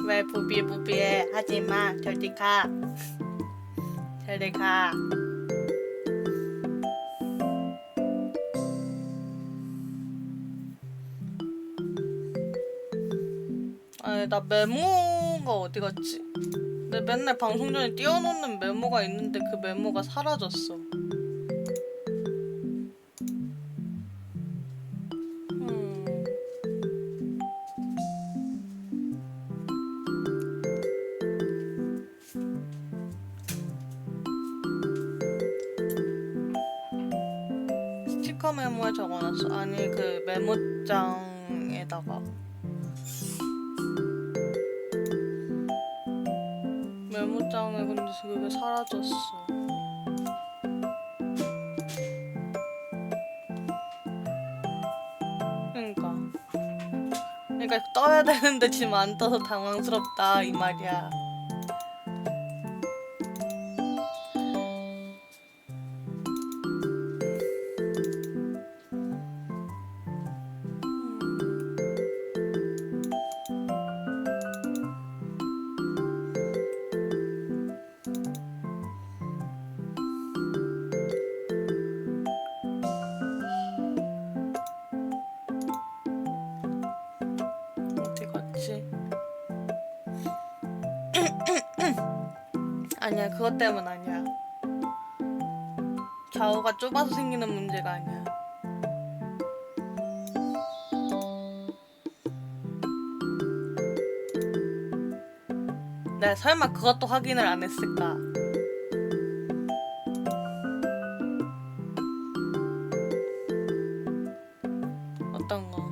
왜 부비부비해? 하지마. 저리 가. 저리 가. 아니, 나 메모가 어디 갔지? 내 맨날 방송 전에 띄워놓는 메모가 있는데 그 메모가 사라졌어. 스티커 메모에 적어놨어. 아니, 그 메모장에다가. 메모장에 근데 그게 사라졌어. 그러니까 떠야 되는데 지금 안 떠서 당황스럽다 이 말이야. 아니야, 그것 때문 아니야. 좌우가 좁아서 생기는 문제가 아니야. 내가 설마 그것도 확인을 안 했을까? 어떤 거?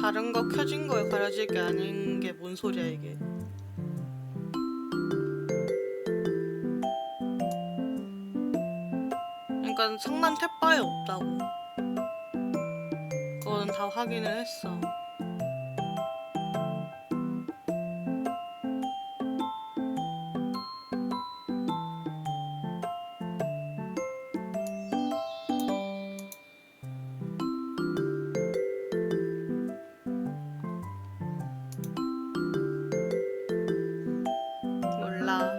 다른 거 켜진 거에 가려질 게 아닌 게 뭔 소리야 이게? 그러니까 상단 탭바에 없다고. 그건 다 확인을 했어. 몰라.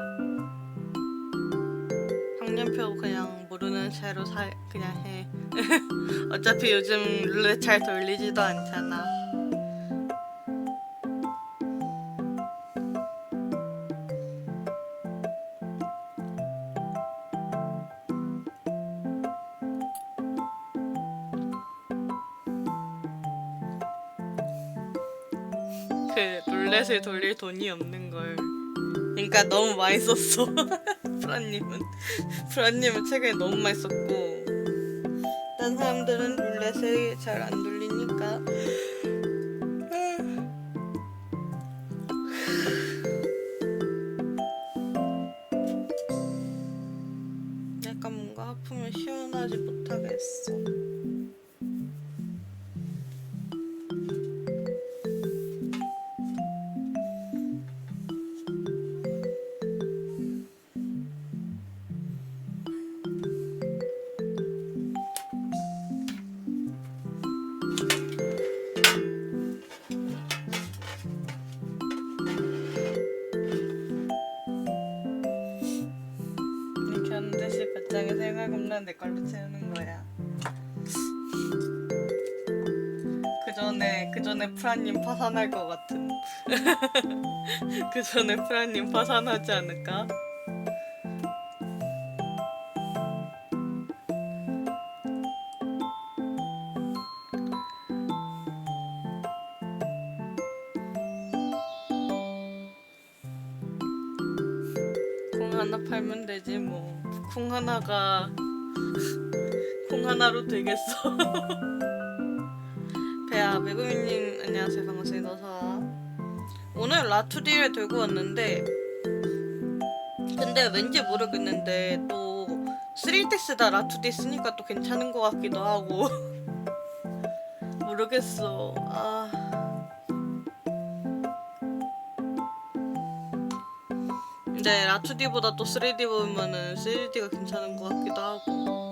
학년표 그냥 모르는 채로 그냥 해. 어차피 요즘 룰렛 잘 돌리지도 않잖아. 그 룰렛을 돌릴 돈이 없는 걸. 그러니까 너무 많이 썼어. 프라님은 최근에 너무 많이 썼고, 딴 사람들은 룰렛을 잘 안 돌리니까. 약간 뭔가 하품을 시원하지 못하겠어. 이렇게 하는 듯이 배짱이 생각 없는 내 걸로 채우는 거야. 그 전에 프라님 파산할 것 같은. 그 전에 프라님 파산하지 않을까? 콩 하나 팔면 되지 뭐. 콩 하나로 되겠어. 배야, 메구미님 안녕하세요. 반갑습니다. 어서와. 오늘 라투디를 들고 왔는데, 근데 왠지 모르겠는데 또 3덱스다 라투디 쓰니까 또 괜찮은 것 같기도 하고. 모르겠어. 근데 라투디보다 또 3D 보면은 3D가 괜찮은 것 같기도 하고.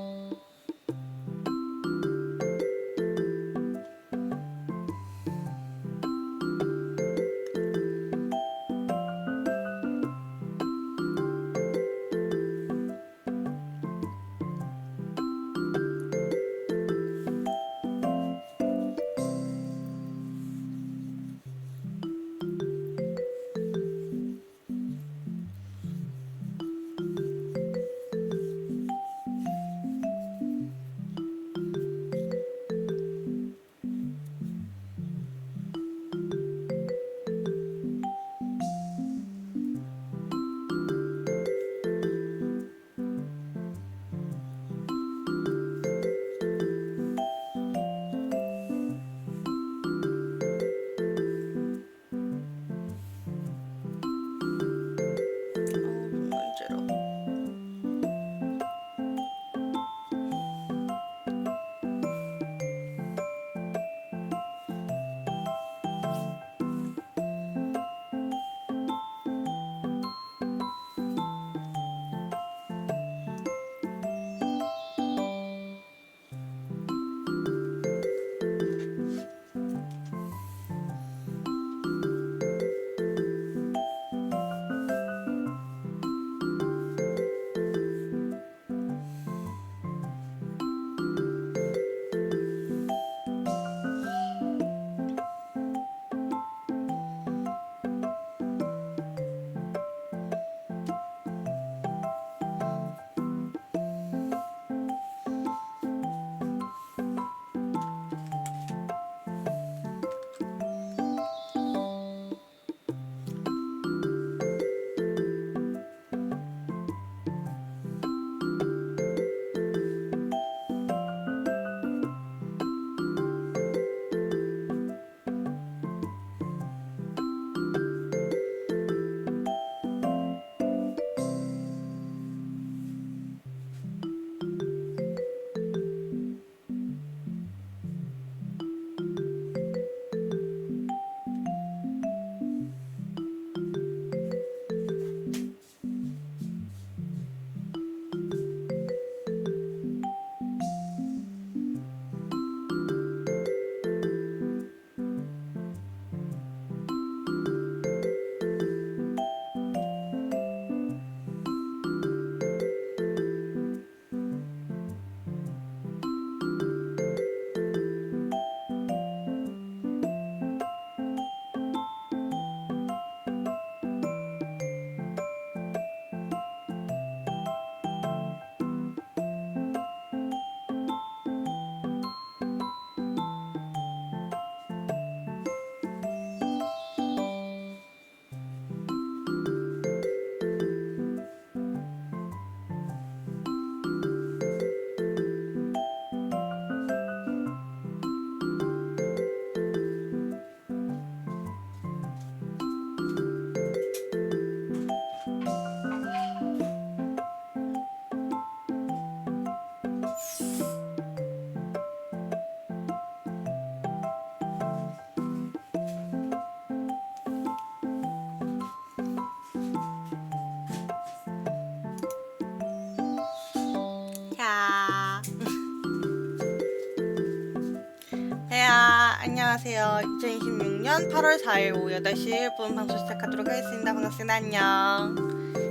안녕하세요. 2026년 8월 4일 오후 8시 1분 방송 시작하도록 하겠습니다. 반갑습니다. 안녕.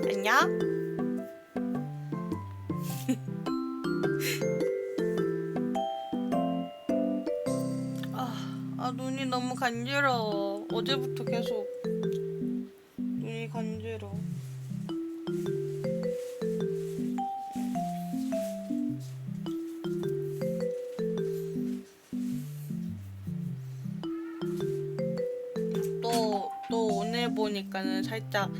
안녕. 눈이 너무 간지러워. 어제부터 계속 눈이 간지러워. 또 오늘 보니까는 살짝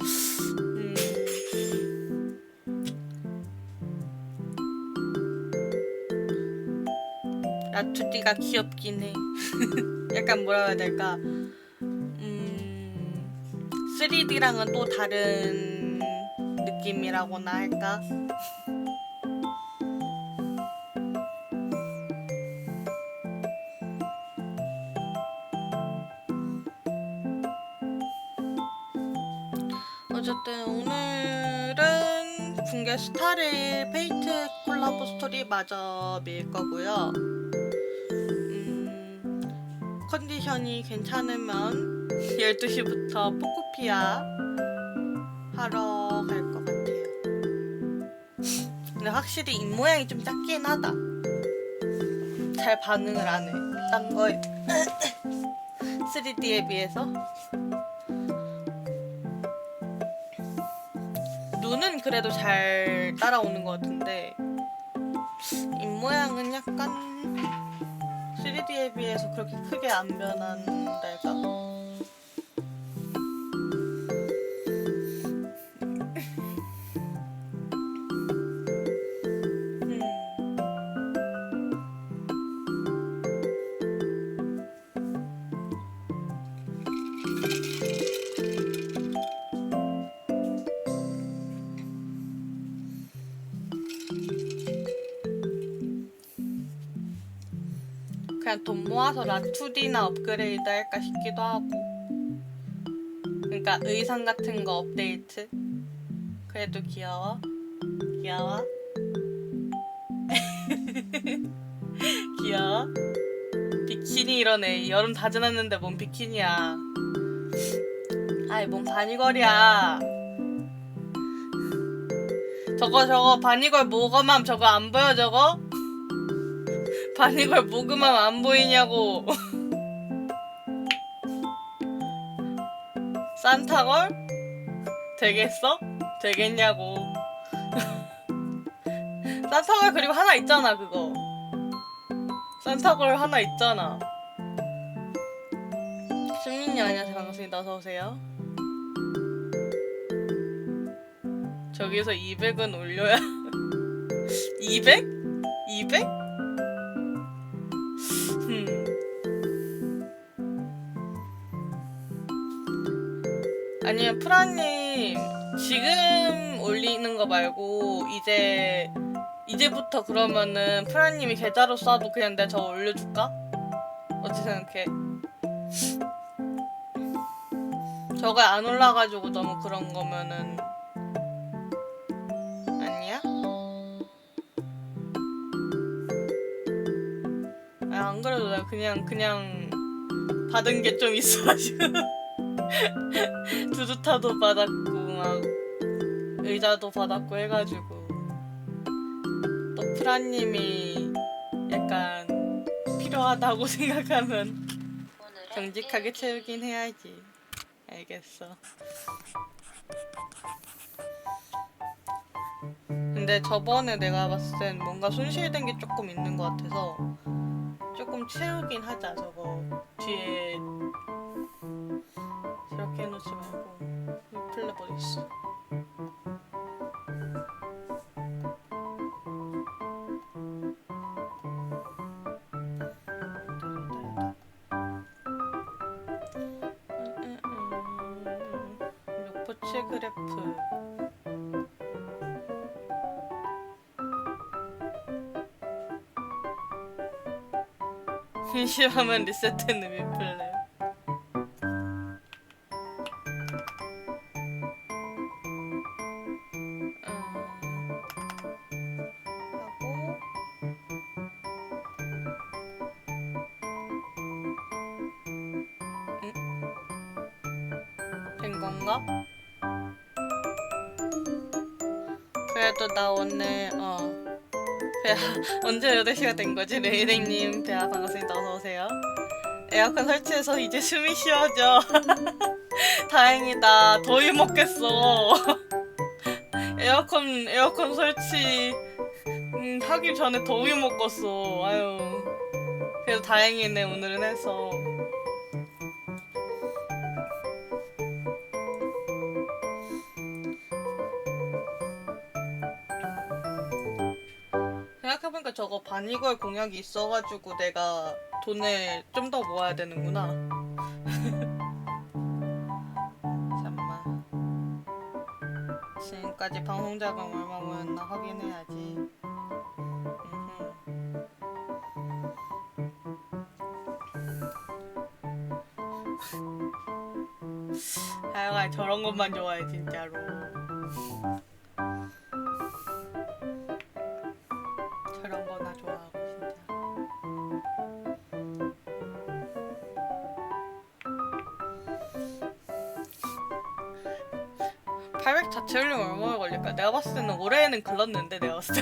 라투디가 귀엽긴 해. 약간 뭐라 해야 될까? 3D랑은 또 다른 느낌이라고나 할까? 어쨌든 오늘은 붕괴 스타를 페이트 콜라보 스토리 마저 밀 거고요. 컨디션이 괜찮으면 12시부터 포코피아 하러 갈 것 같아요. 근데 확실히 입모양이 좀 작긴 하다. 잘 반응을 안 해. 딴 거 3D에 비해서. 눈은 그래도 잘 따라오는 것 같은데 입모양은 약간 3D에 비해서 그렇게 크게 안 변한달까? 그냥 돈 모아서 라투디나 업그레이드 할까 싶기도 하고. 그러니까 의상 같은 거 업데이트. 그래도 귀여워. 귀여워. 귀여워. 비키니 이러네. 여름 다 지났는데 뭔 비키니야. 아이 뭔 바니걸이야. 저거 바니걸 모금함 저거 안 보여 저거? 바니걸 모금함 안 보이냐고. 산타걸? 되겠어? 되겠냐고. 산타걸 그리고 하나 있잖아 그거. 산타걸 하나 있잖아. 승민이 안녕하세요. 반갑습니다. 어서오세요. 저기서 200은 올려야 200? 200? 아니면 프라님 지금 올리는 거 말고 이제부터 그러면은 프라님이 계좌로 쏴도 그냥 내가 저거 올려줄까? 어떻게 생각해? 저거 안 올라가지고 너무 그런 거면은 아니야? 안 그래도 내가 그냥 받은 게 좀 있어가지고 두두타도 받았고 막 의자도 받았고 해가지고 또 프라님이 약간 필요하다고 생각하면 정직하게 채우긴 해야지. 알겠어. 근데 저번에 내가 봤을 땐 뭔가 손실된 게 조금 있는 것 같아서 조금 채우긴 하자. 저거 뒤에 저렇게 해놓지 말고. 리플레 어딨어? 로포츠 그래프. 심하면 리셋되는 리플레. 된 건가? 그래도 나 오늘 배아 언제 8시가 된 거지? 레이레이님 배아 반갑습니다. 어서 오세요. 에어컨 설치해서 이제 숨이 쉬어져. 다행이다. 더위 먹겠어. 에어컨 설치 하기 전에 더위 먹겠어. 아유. 그래도 다행이네 오늘은 해서. 생각해보니까 저거 바니걸 공약이 있어가지고 내가 돈을 좀 더 모아야 되는구나. 잠깐만. 지금까지 방송 자금 얼마 모였나 확인해야지. 하여간 저런 것만 좋아해 진짜로. 저런 거나 좋아하고 진짜. 800 자체 올리면 얼마나 걸릴까? 내가 봤을 때는 올해에는 글렀는데 내가 봤을 때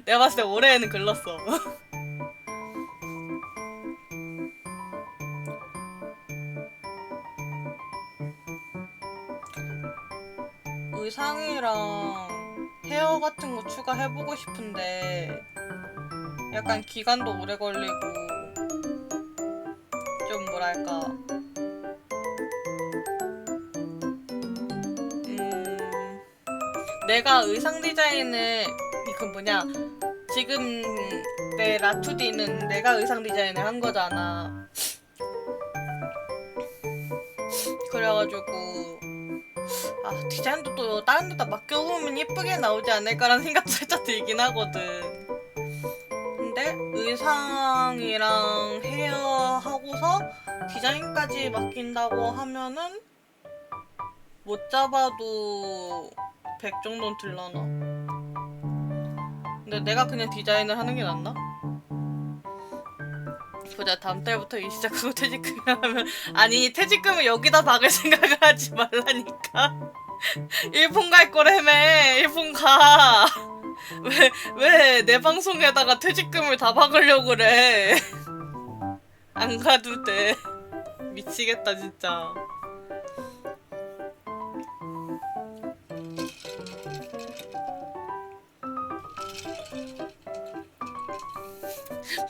내가 봤을 때 올해에는 글렀어. 의상이랑 헤어 같은 거 추가해보고 싶은데 약간 기간도 오래 걸리고 좀 뭐랄까 내가 의상 디자인을 그 뭐냐 지금 내 라투디는 내가 의상 디자인을 한 거잖아. 그래가지고 디자인도 또 다른 데다 맡겨보면 예쁘게 나오지 않을까라는 생각도 살짝 들긴 하거든. 근데 의상이랑 헤어 하고서 디자인까지 맡긴다고 하면은 못 잡아도 100 정도는 들라나? 근데 내가 그냥 디자인을 하는 게 낫나? 보자. 다음 달부터 일 시작하고 퇴직금을 하면 아니 퇴직금을 여기다 박을 생각을 하지 말라니까. 일본 갈 거라며. 일본 가. 왜 내 방송에다가 퇴직금을 다 박으려고 그래. 안 가도 돼. 미치겠다 진짜.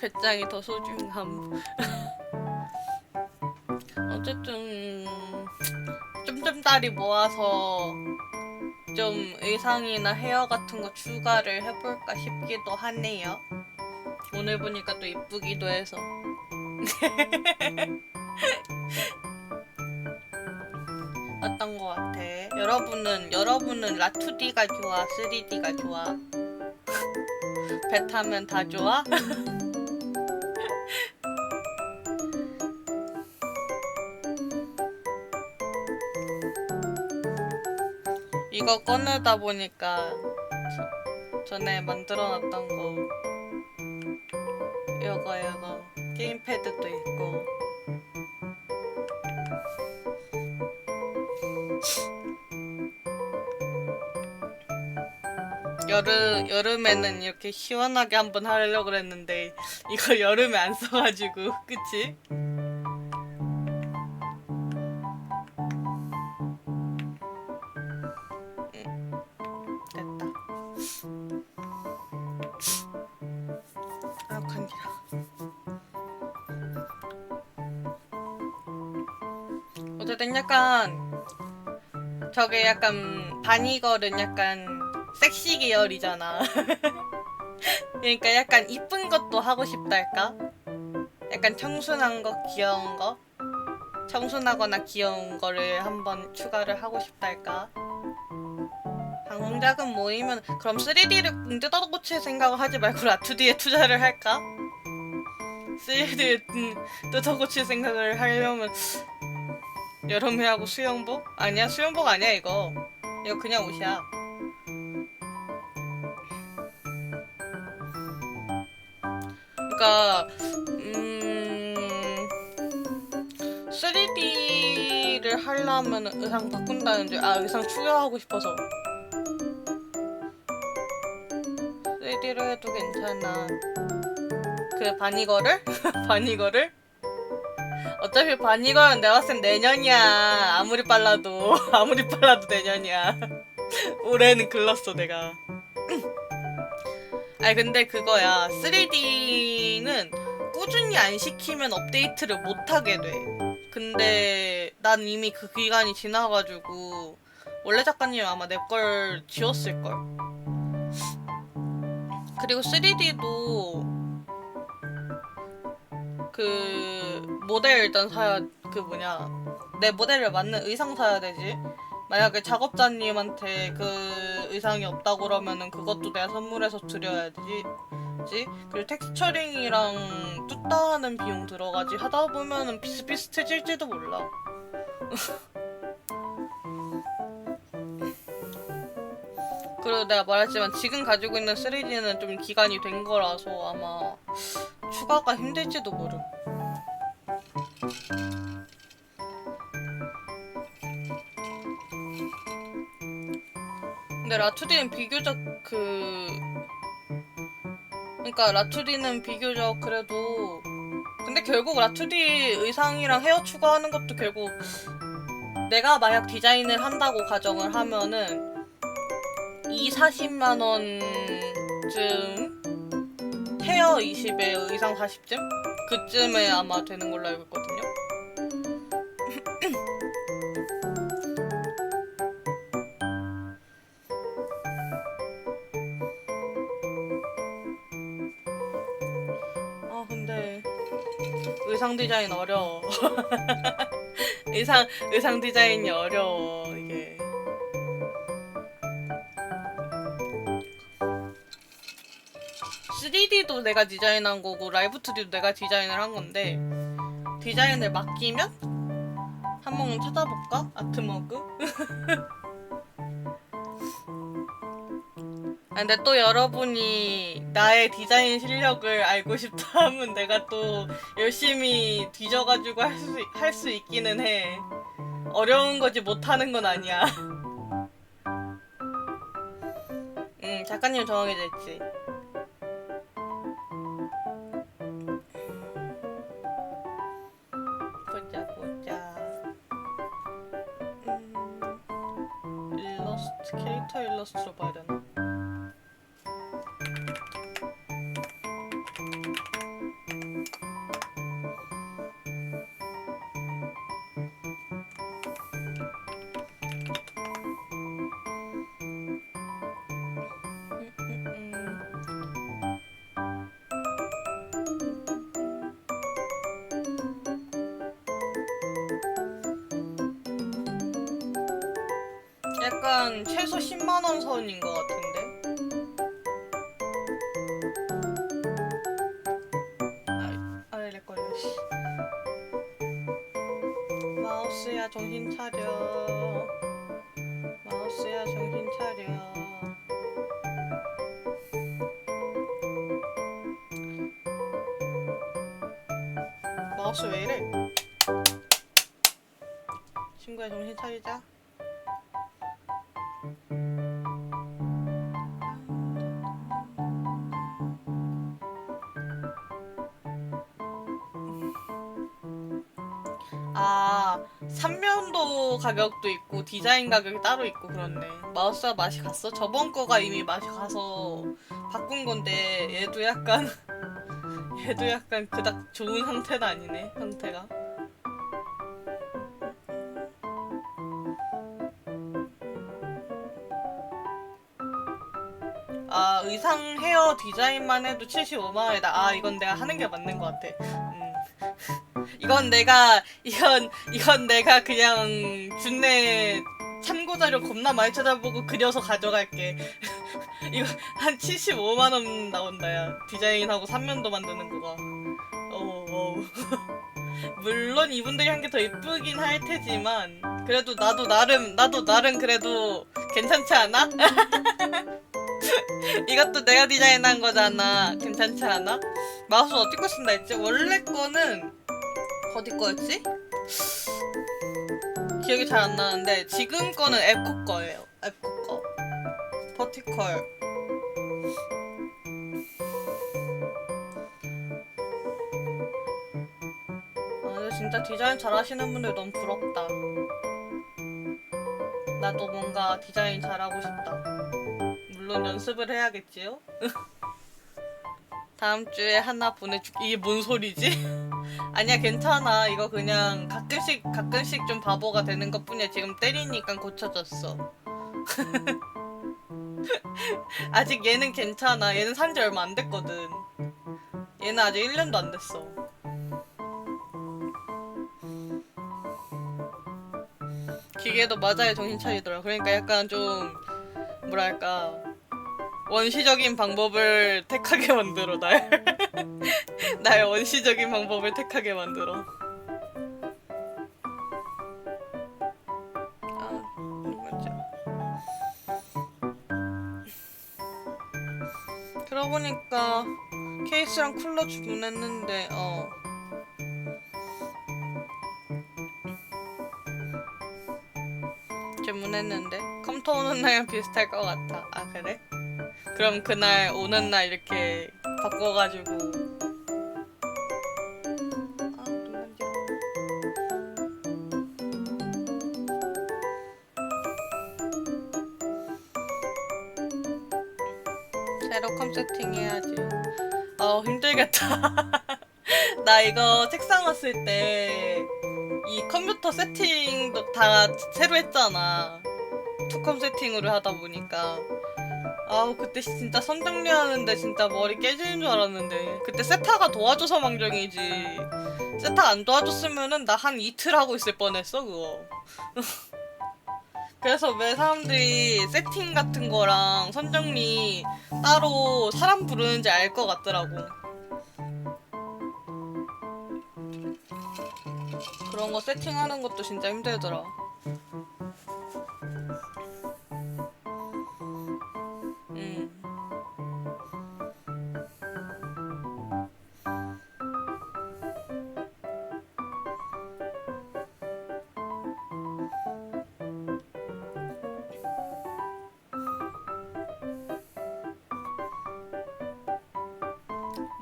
배짱이 더 소중함. 어쨌든 쫌쫌다리 모아서 좀 의상이나 헤어 같은 거 추가를 해볼까 싶기도 하네요. 오늘 보니까 또 이쁘기도 해서. 어떤 거 같아? 여러분은 라2D가 좋아? 3D가 좋아? 배 타면 다 좋아? 이거 꺼내다 보니까 전에 만들어놨던 거 이거 게임패드도 있고 여름에는 이렇게 시원하게 한번 하려고 그랬는데 이거 여름에 안 써가지고 그치? 됐다. 아 간지러. 어쨌든 약간 저게 약간 바니걸은 약간 섹시 계열이잖아. 그러니까 약간 이쁜 것도 하고 싶달까? 약간 청순한 거, 귀여운 거? 청순하거나 귀여운 거를 한번 추가를 하고 싶달까? 방송자금 모이면 그럼 3D를 뜯어 고칠 생각을 하지 말고 라2D에 투자를 할까? 3D를 뜯어 고칠 생각을 하려면 여름에 하고 수영복? 아니야 수영복 아니야 이거 그냥 옷이야. 그러니까 3D를 3D를 하려면 의상 바꾼다는데 의상 추가하고 싶어서 3D로 해도 괜찮아. 그 바니걸을? 바니걸을? 어차피 바니걸은 내가 봤을 땐 내년이야. 아무리 빨라도 아무리 빨라도 내년이야. 올해는 글렀어 내가. 아니 근데 그거야. 3D는 꾸준히 안 시키면 업데이트를 못하게 돼. 근데 난 이미 그 기간이 지나가지고 원래 작가님 아마 내 걸 지웠을걸? 그리고 3D도 그 모델 일단 사야 내 모델에 맞는 의상 사야 되지. 만약에 작업자님한테 그 의상이 없다고 그러면은 그것도 내가 선물해서 드려야 되지. 그리고 텍스처링이랑 뚜따하는 비용 들어가지. 하다 보면은 비슷비슷해질지도 몰라. 그리고 내가 말했지만 지금 가지고 있는 3D는 좀 기간이 된 거라서 아마 추가가 힘들지도 모름. 근데 라투디는 비교적 그러니까 라투디는 비교적 그래도 근데 결국 라투디 의상이랑 헤어 추가하는 것도 결국 내가 만약 디자인을 한다고 가정을 하면은 40만 원쯤 헤어 20에 의상 40쯤? 그쯤에 아마 되는 걸로 알고 있거든요. 근데 의상 디자인 어려워. 의상 디자인이 어려워 이게. (3D도) 내가 디자인한 거고 라이브2D도 내가 디자인을 한 건데 디자인을 맡기면 한번 찾아볼까? 아트머그? 근데 또 여러분이 나의 디자인 실력을 알고 싶다 하면 내가 또 열심히 뒤져가지고 할 수 있기는 해. 어려운 거지 못하는 건 아니야. 작가님 정하게 됐지. 보자. 캐릭터 일러스트로 봐야 되나? 약간 최소 10만 원 선인 것 같은데. 내 걸려. 마우스야 정신 차려. 마우스야 정신 차려. 마우스 왜 이래? 친구야 정신 차리자. 삼면도 가격도 있고 디자인 가격이 따로 있고 그렇네. 마우스가 맛이 갔어? 저번 거가 이미 맛이 가서 바꾼 건데 얘도 약간 그닥 좋은 상태는 아니네. 상태가. 의상 헤어 디자인만 해도 75만 원이다. 이건 내가 하는 게 맞는 것 같아. 이건 내가 그냥 준내 참고자료 겁나 많이 찾아보고 그려서 가져갈게. 이거 한 75만 원 나온다, 야. 디자인하고 3면도 만드는 거가. 물론 이분들이 한 게 더 이쁘긴 할 테지만, 그래도 나도 나름 그래도 괜찮지 않아? 이것도 내가 디자인한 거잖아. 괜찮지 않아? 마우스 어디 거 쓴다 했지? 원래 거는 어디 거였지? 기억이 잘 안 나는데 지금 거는 에코 거예요. 에코 거. 버티컬. 근데 진짜 디자인 잘 하시는 분들 너무 부럽다. 나도 뭔가 디자인 잘하고 싶다. 물론 연습을 해야겠지요? 다음 주에 하나 보내줄게. 이게 뭔 소리지? 아니야, 괜찮아. 이거 그냥 가끔씩 좀 바보가 되는 것 뿐이야. 지금 때리니까 고쳐졌어. 아직 얘는 괜찮아. 얘는 산지 얼마 안 됐거든. 얘는 아직 1년도 안 됐어. 기계도 맞아야 정신 차리더라. 그러니까 약간 좀 뭐랄까 원시적인 방법을 택하게 만들어 날. 나의 원시적인 방법을 택하게 만들어. 맞아. 그러고 보니까 케이스랑 쿨러 주문했는데 주문했는데 컴퓨터 오는 날이랑 비슷할 것 같아. 아 그래? 그럼 그날 오는 날 이렇게 바꿔가지고 눈 간지러워. 새로 컴 세팅해야지. 힘들겠다. 나 이거 책상 왔을 때 이 컴퓨터 세팅도 다 새로 했잖아. 투컴 세팅으로 하다 보니까 그때 진짜 선 정리하는데 진짜 머리 깨지는 줄 알았는데 그때 세타가 도와줘서 망정이지. 세타 안 도와줬으면은 나 한 이틀 하고 있을 뻔했어 그거. 그래서 왜 사람들이 세팅 같은 거랑 선 정리 따로 사람 부르는지 알 것 같더라고. 그런 거 세팅하는 것도 진짜 힘들더라.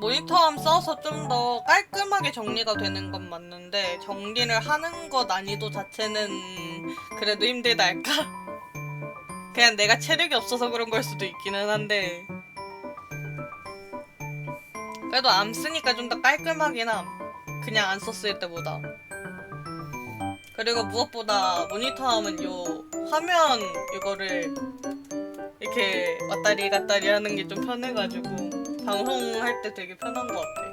모니터함 써서 좀 더 깔끔하게 정리가 되는 건 맞는데 정리를 하는 거 난이도 자체는 그래도 힘들다 할까? 그냥 내가 체력이 없어서 그런 걸 수도 있기는 한데 그래도 암 쓰니까 좀 더 깔끔하긴 함. 그냥 안 썼을 때보다. 그리고 무엇보다 모니터함은 요 화면 이거를 이렇게 왔다리 갔다리 하는 게 좀 편해가지고 방송할 때 되게 편한 것 같아.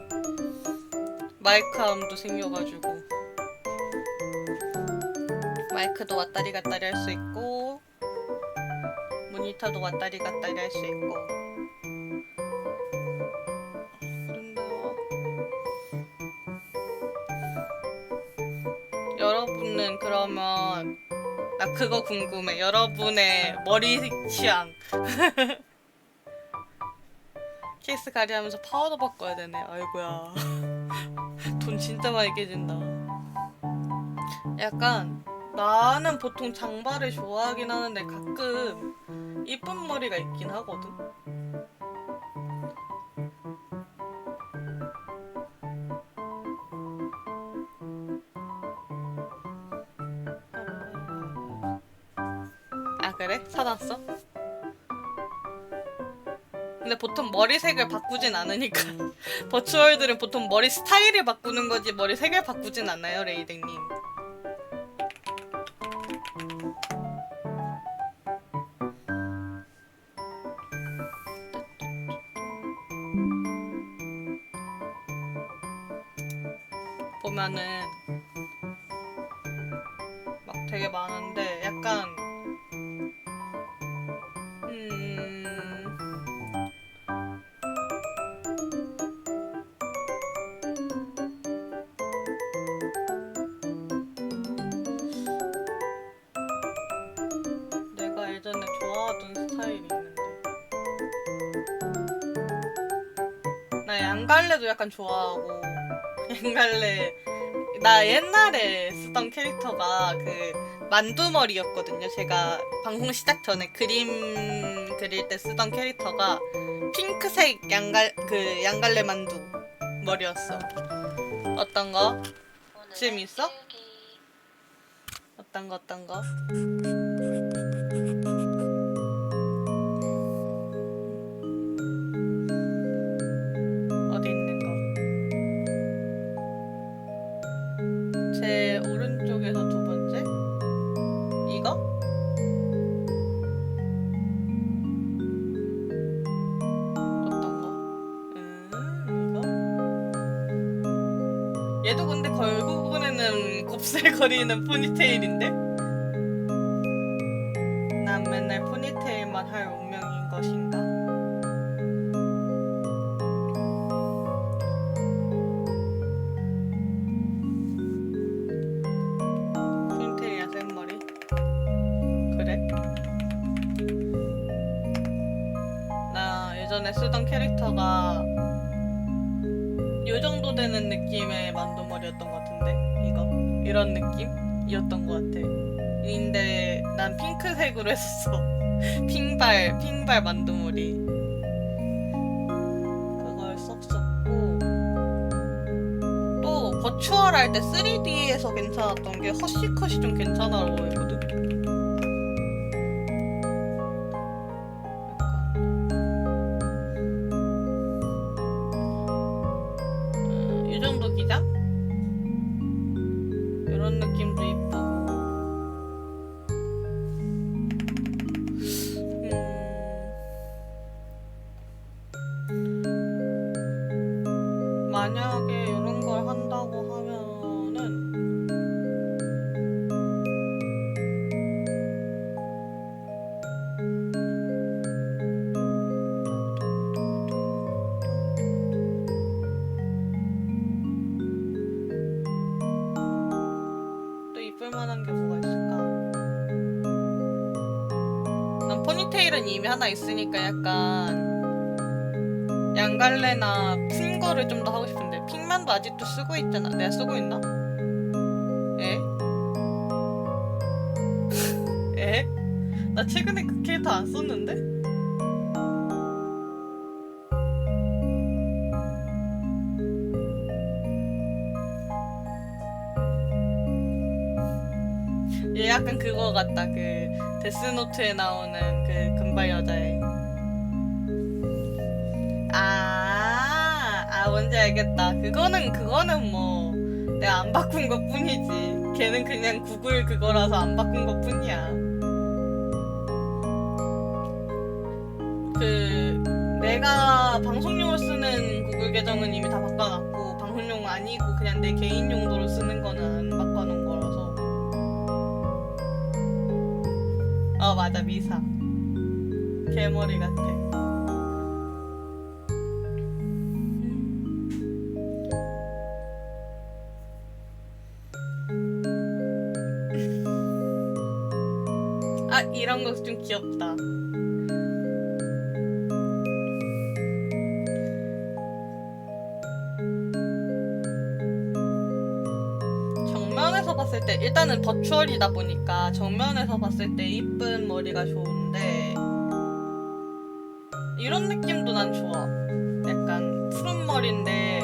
마이크함도 생겨가지고 마이크도 왔다리 갔다리 할 수 있고 모니터도 왔다리 갔다리 할 수 있고. 여러분은 그러면 나 그거 궁금해. 여러분의 머리 취향. 케이스 가리하면서 파우더 바꿔야 되네. 아이고야. 돈 진짜 많이 깨진다. 약간 나는 보통 장발을 좋아하긴 하는데 가끔 이쁜 머리가 있긴 하거든. 아 그래? 사놨어? 근데 보통 머리색을 바꾸진 않으니까. 버추얼들은 보통 머리 스타일을 바꾸는 거지 머리 색을 바꾸진 않아요, 레이댕님. 보면은 막 되게 많은데 약간 내가 예전에 좋아하던 스타일이 있는데 나 양갈래도 약간 좋아하고 양갈래 나 옛날에 쓰던 캐릭터가 그 만두머리였거든요. 제가 방송 시작 전에 그림 그릴 때 쓰던 캐릭터가 핑크색 양갈래 만두 머리였어. 어떤 거? 지금 있어? 어떤 거? 어디 있는 거? 제 오른쪽에서 두 번째? 이거? 어떤 거? 이거? 얘도 근데 결국에는 곱슬거리는 포니테일인데? 난 맨날 포니테일만 할 운명인 것인가? 포니테일이야 생머리? 그래? 나 예전에 쓰던 캐릭터가 요 정도 되는 느낌의 만두머리였던 것 같은데? 이거? 이런 느낌이었던 것 같아. 근데 난 핑크색으로 했었어. 핑발 만두머리. 그걸 썼었고, 또 버추얼 할 때 3D에서 괜찮았던 게 허쉬컷이 좀 괜찮아 보이거든. 이 정도 기장? 이런 느낌도 이쁘고. 만약에 이런 걸 한다고 하면은 또 이쁠 만한 게 뭐가 있을까? 난 포니테일은 이미 하나 있으니까 약간 양갈래나 푼 거를 좀 더 하고 싶은데 핑만도 아직도 쓰고 있잖아. 내가 쓰고 있나? 에? 에? 나 최근에 그 캐릭터 안 썼는데? 얘 약간 그거 같다. 그 데스노트에 나오는 그 금발 여자애. 뭔지 알겠다. 그거는 뭐 내가 안 바꾼 것 뿐이지. 걔는 그냥 구글 그거라서 안 바꾼 것 뿐이야. 내가 방송용으로 쓰는 구글 계정은 이미 다 바꿔놨고, 방송용 아니고 그냥 내 개인 용도로 쓰는 거는 안 바꿔놓은 거라서. 맞아, 미사. 개머리 같아. 이런 거 좀 귀엽다. 정면에서 봤을 때 일단은 버추얼이다 보니까 정면에서 봤을 때 이쁜 머리가 좋은데 이런 느낌도 난 좋아. 약간 푸른 머리인데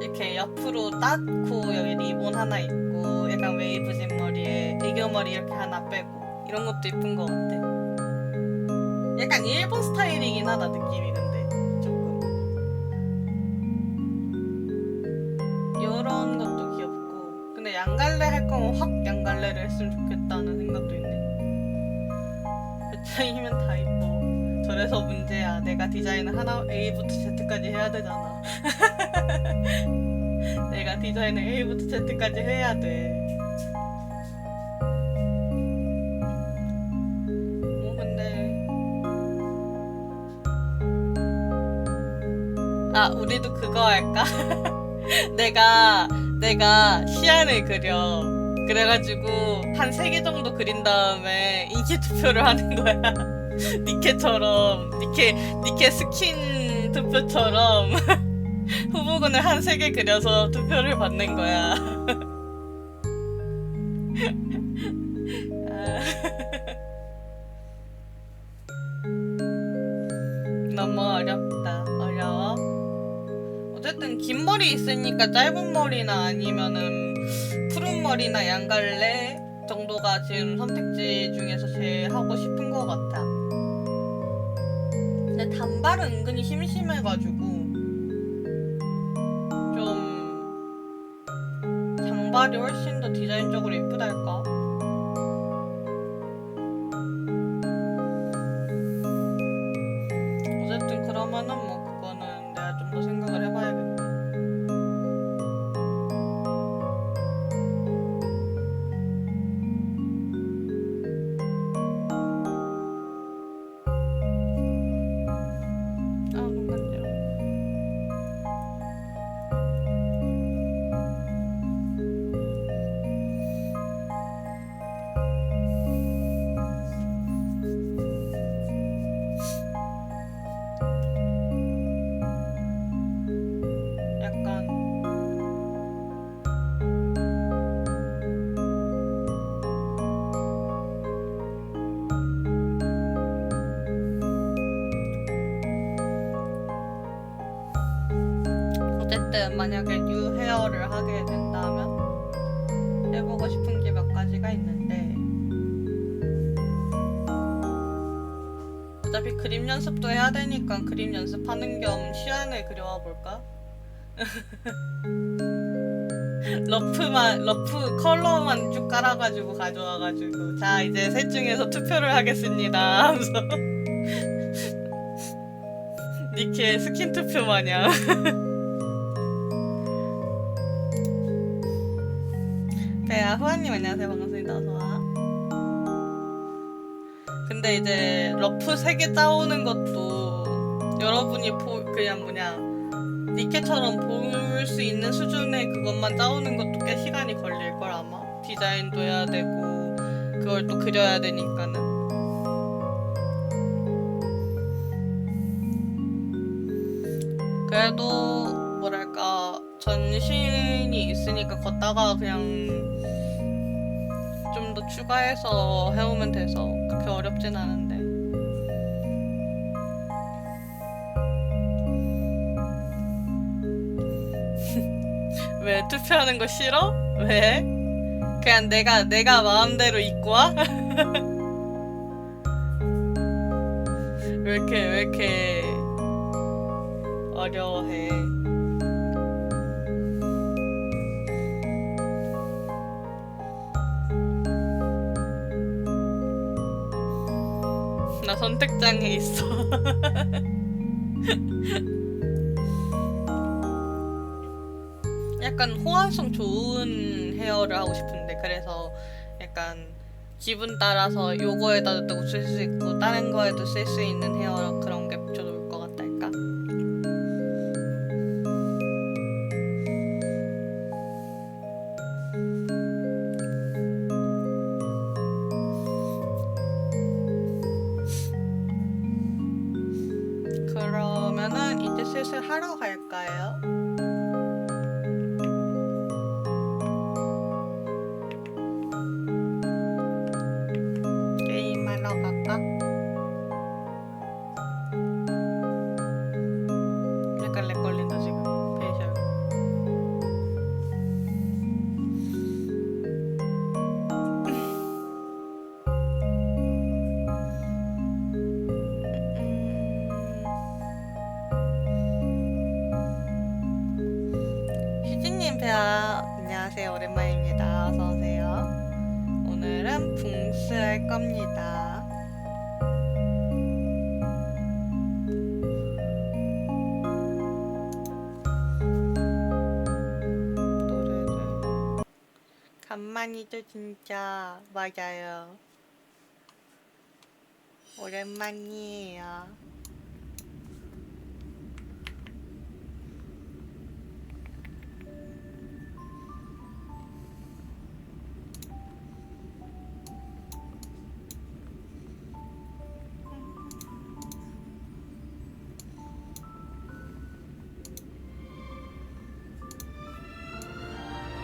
이렇게 옆으로 땄고 여기 리본 하나 있고 약간 웨이브진 머리에 애교머리 이렇게 하나 빼고 이런 것도 이쁜 것 같아. 약간 일본 스타일이긴 하다 느낌이. 근데 조금 이런 것도 귀엽고. 근데 양갈래 할 거면 확 양갈래를 했으면 좋겠다는 생각도 있네. 배짱이면 다 이뻐. 저래서 문제야. 내가 디자인을 하나 A부터 Z까지 해야 되잖아. 내가 디자인을 A부터 Z까지 해야 돼. 우리도 그거 할까? 내가 시안을 그려. 그래가지고 한 3개 정도 그린 다음에 인기 투표를 하는 거야. 니케처럼 니케 스킨 투표처럼 후보군을 한 3개 그려서 투표를 받는 거야. 긴 머리 있으니까 짧은 머리나 아니면은 푸른 머리나 양갈래 정도가 지금 선택지 중에서 제일 하고 싶은 것 같아. 근데 단발은 은근히 심심해가지고 좀 장발이 훨씬 더 디자인적으로 예쁘달까? 어쨌든 그러면은 뭐 그거는 내가 좀 더 생각을 해봐야겠네. 아, 너무 간지러워. 약간 어쨌든 만약에 뉴 헤어를 하게 된다면 해보고 싶은 게 몇 가지가 있는데 어차피 그림 연습도 해야 되니까 그림 연습하는 겸 시안을 그려와 볼까? 러프 컬러만 쭉 깔아가지고 가져와가지고 자 이제 셋 중에서 투표를 하겠습니다 하면서 니케 스킨 투표 마냥. 배야 후아님 안녕하세요. 반갑습니다. 어서와. 근데 이제 러프 3개 짜오는 것도 여러분이 그냥 뭐냐 니케처럼 볼 수 있는 수준의 그것만 짜오는 것도 꽤 시간이 걸릴걸 아마. 디자인도 해야 되고 그걸 또 그려야 되니까는. 그래도 뭐랄까 전신이 있으니까 걷다가 그냥 좀 더 추가해서 해오면 돼서 그렇게 어렵진 않은데. 왜 투표하는 거 싫어? 왜? 그냥 내가 마음대로 입고 와? 왜 이렇게 어려워해? 나 선택장에 있어. 약간 호환성 좋은 헤어를 하고 싶은데 그래서 약간 기분 따라서 요거에다도 쓸 수 있고 다른 거에도 쓸 수 있는 헤어 그런 게 좋을 것 같달까? 그러면은 이제 슬슬 하러 갈까요? 게임하러 갈까? 약간 렉 걸린다 지금. 페이셜. 휴진님 배아 안녕하세요. 오랜만입니다. 어서오세요. 오늘은 붕스 할 겁니다. 노래를 간만이죠 진짜. 맞아요. 오랜만이에요.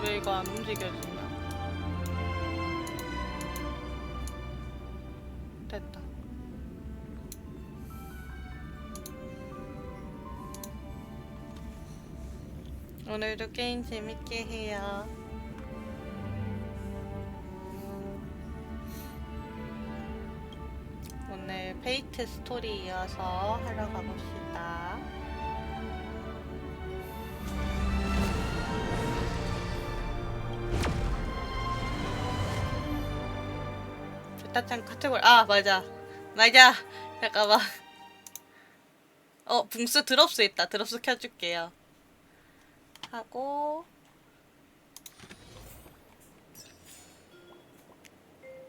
왜 이거 안 움직여지냐? 됐다. 오늘도 게임 재밌게 해요. 오늘 페이트 스토리 이어서 하러 가봅시다. 일단 카테고리 맞아 잠깐만. 붕스 드롭스 있다. 드롭스 켜줄게요. 하고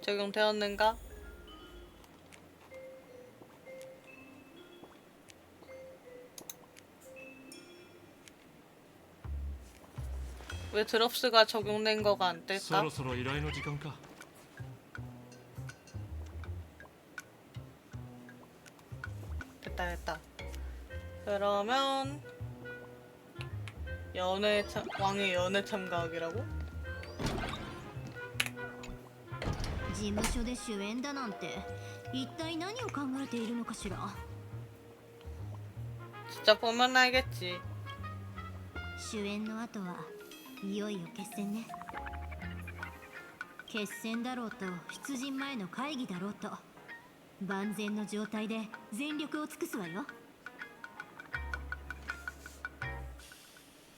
적용되었는가? 왜 드롭스가 적용된 거가 안 뜰까? そろそろ依頼の時間か。 됐다. 그러면 왕의 연애 참가하기라고? 事務所で主演だなんて一体何を考えているのかしら。 진짜 보면 알겠지. 主演の後はいよいよ決戦ね。決戦だろうと出陣前の会議だろうと万全の状態で全力を尽くすわよ。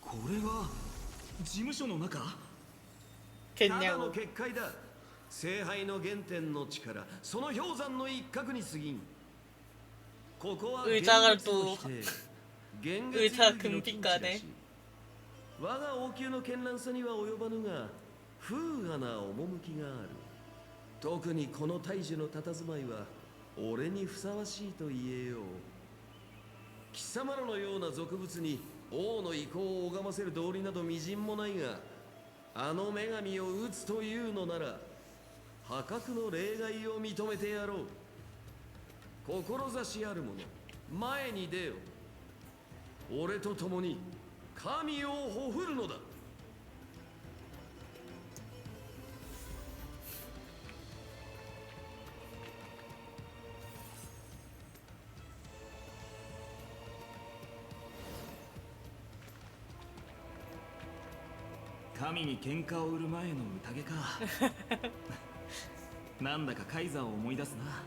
これは事務所の中？ただの 겠냐고. 結界だ。聖杯の原点の力、その氷山の一角に過ぎん。ここは現 의자가 実の 또 否定、現 의자 実の境地だ 금빛가네. し我が王宮の絢爛さには及ばぬが風雅な趣がある。特にこの大樹の佇まいは俺にふさわしいと言えよう。貴様らのような俗物に王の意向を拝ませる道理などみじんもないが、あの女神を討つというのなら破格の例外を認めてやろう。志ある者、前に出よ。俺と共に神をほふるのだ。神に喧嘩を売る前の宴か。なんだかカイザーを思い出すな。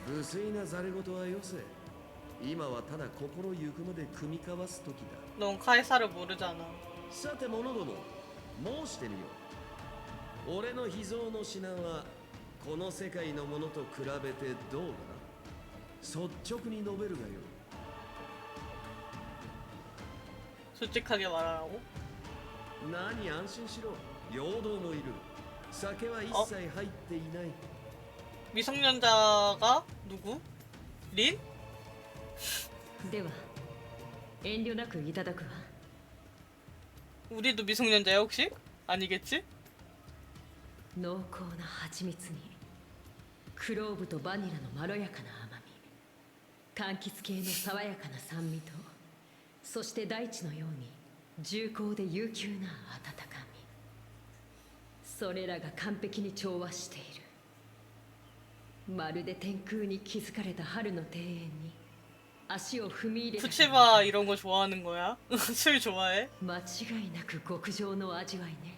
無粋なざれ言はよせ。今はただ心ゆくまで組み交わす時だ。 넌 카이사를 모르잖아. さて者ども、申してみよう。俺の秘蔵の品はこの世界のものと比べてどうだ。率直に述べるがよ。 솔직하게 말하라고? 何、安心しろ。陽動もいる。酒は一切入っていない。 미성년자가 누구? 린? では遠慮なくいただくわ。 우리도 미성년자야 혹시? 아니겠지? 濃厚な蜂蜜にクローブとバニラのまろやかな甘み、柑橘系の爽やかな酸味と、そして大地のように重厚で悠久な温かみ、それらが完璧に調和している。まるで天空に築かれた春の庭園に足を踏み入れた。 푸치바 이런 거 좋아하는 거야? 술 좋아해? 間違いなく極上の味わいね。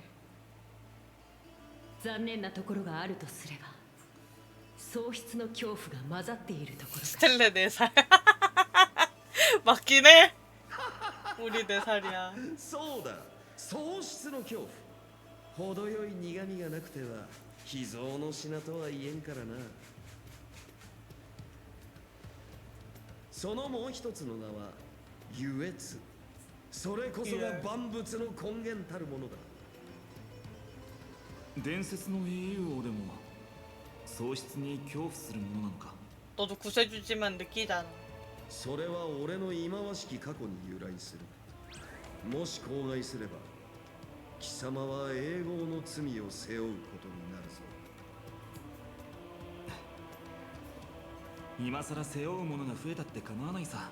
残念なところがあるとすれば、喪失の恐怖が混ざっているところか。 스텔레 4살. 맞긴 해. 우리 4살이야. そうだ、喪失の恐怖。程よい苦みがなくては秘蔵の品とは言えんからな。そのもう一つの名は優越。それこそが万物の根源たるものだ。伝説の英雄王でも喪失に恐怖するものなのか。 너도 구세주지만 느끼잖아. それは俺の忌まわしき過去に由来する。もし口外すれば貴様は永劫の罪を背負うことになるぞ。今さら背負うものが増えたって構わないさ。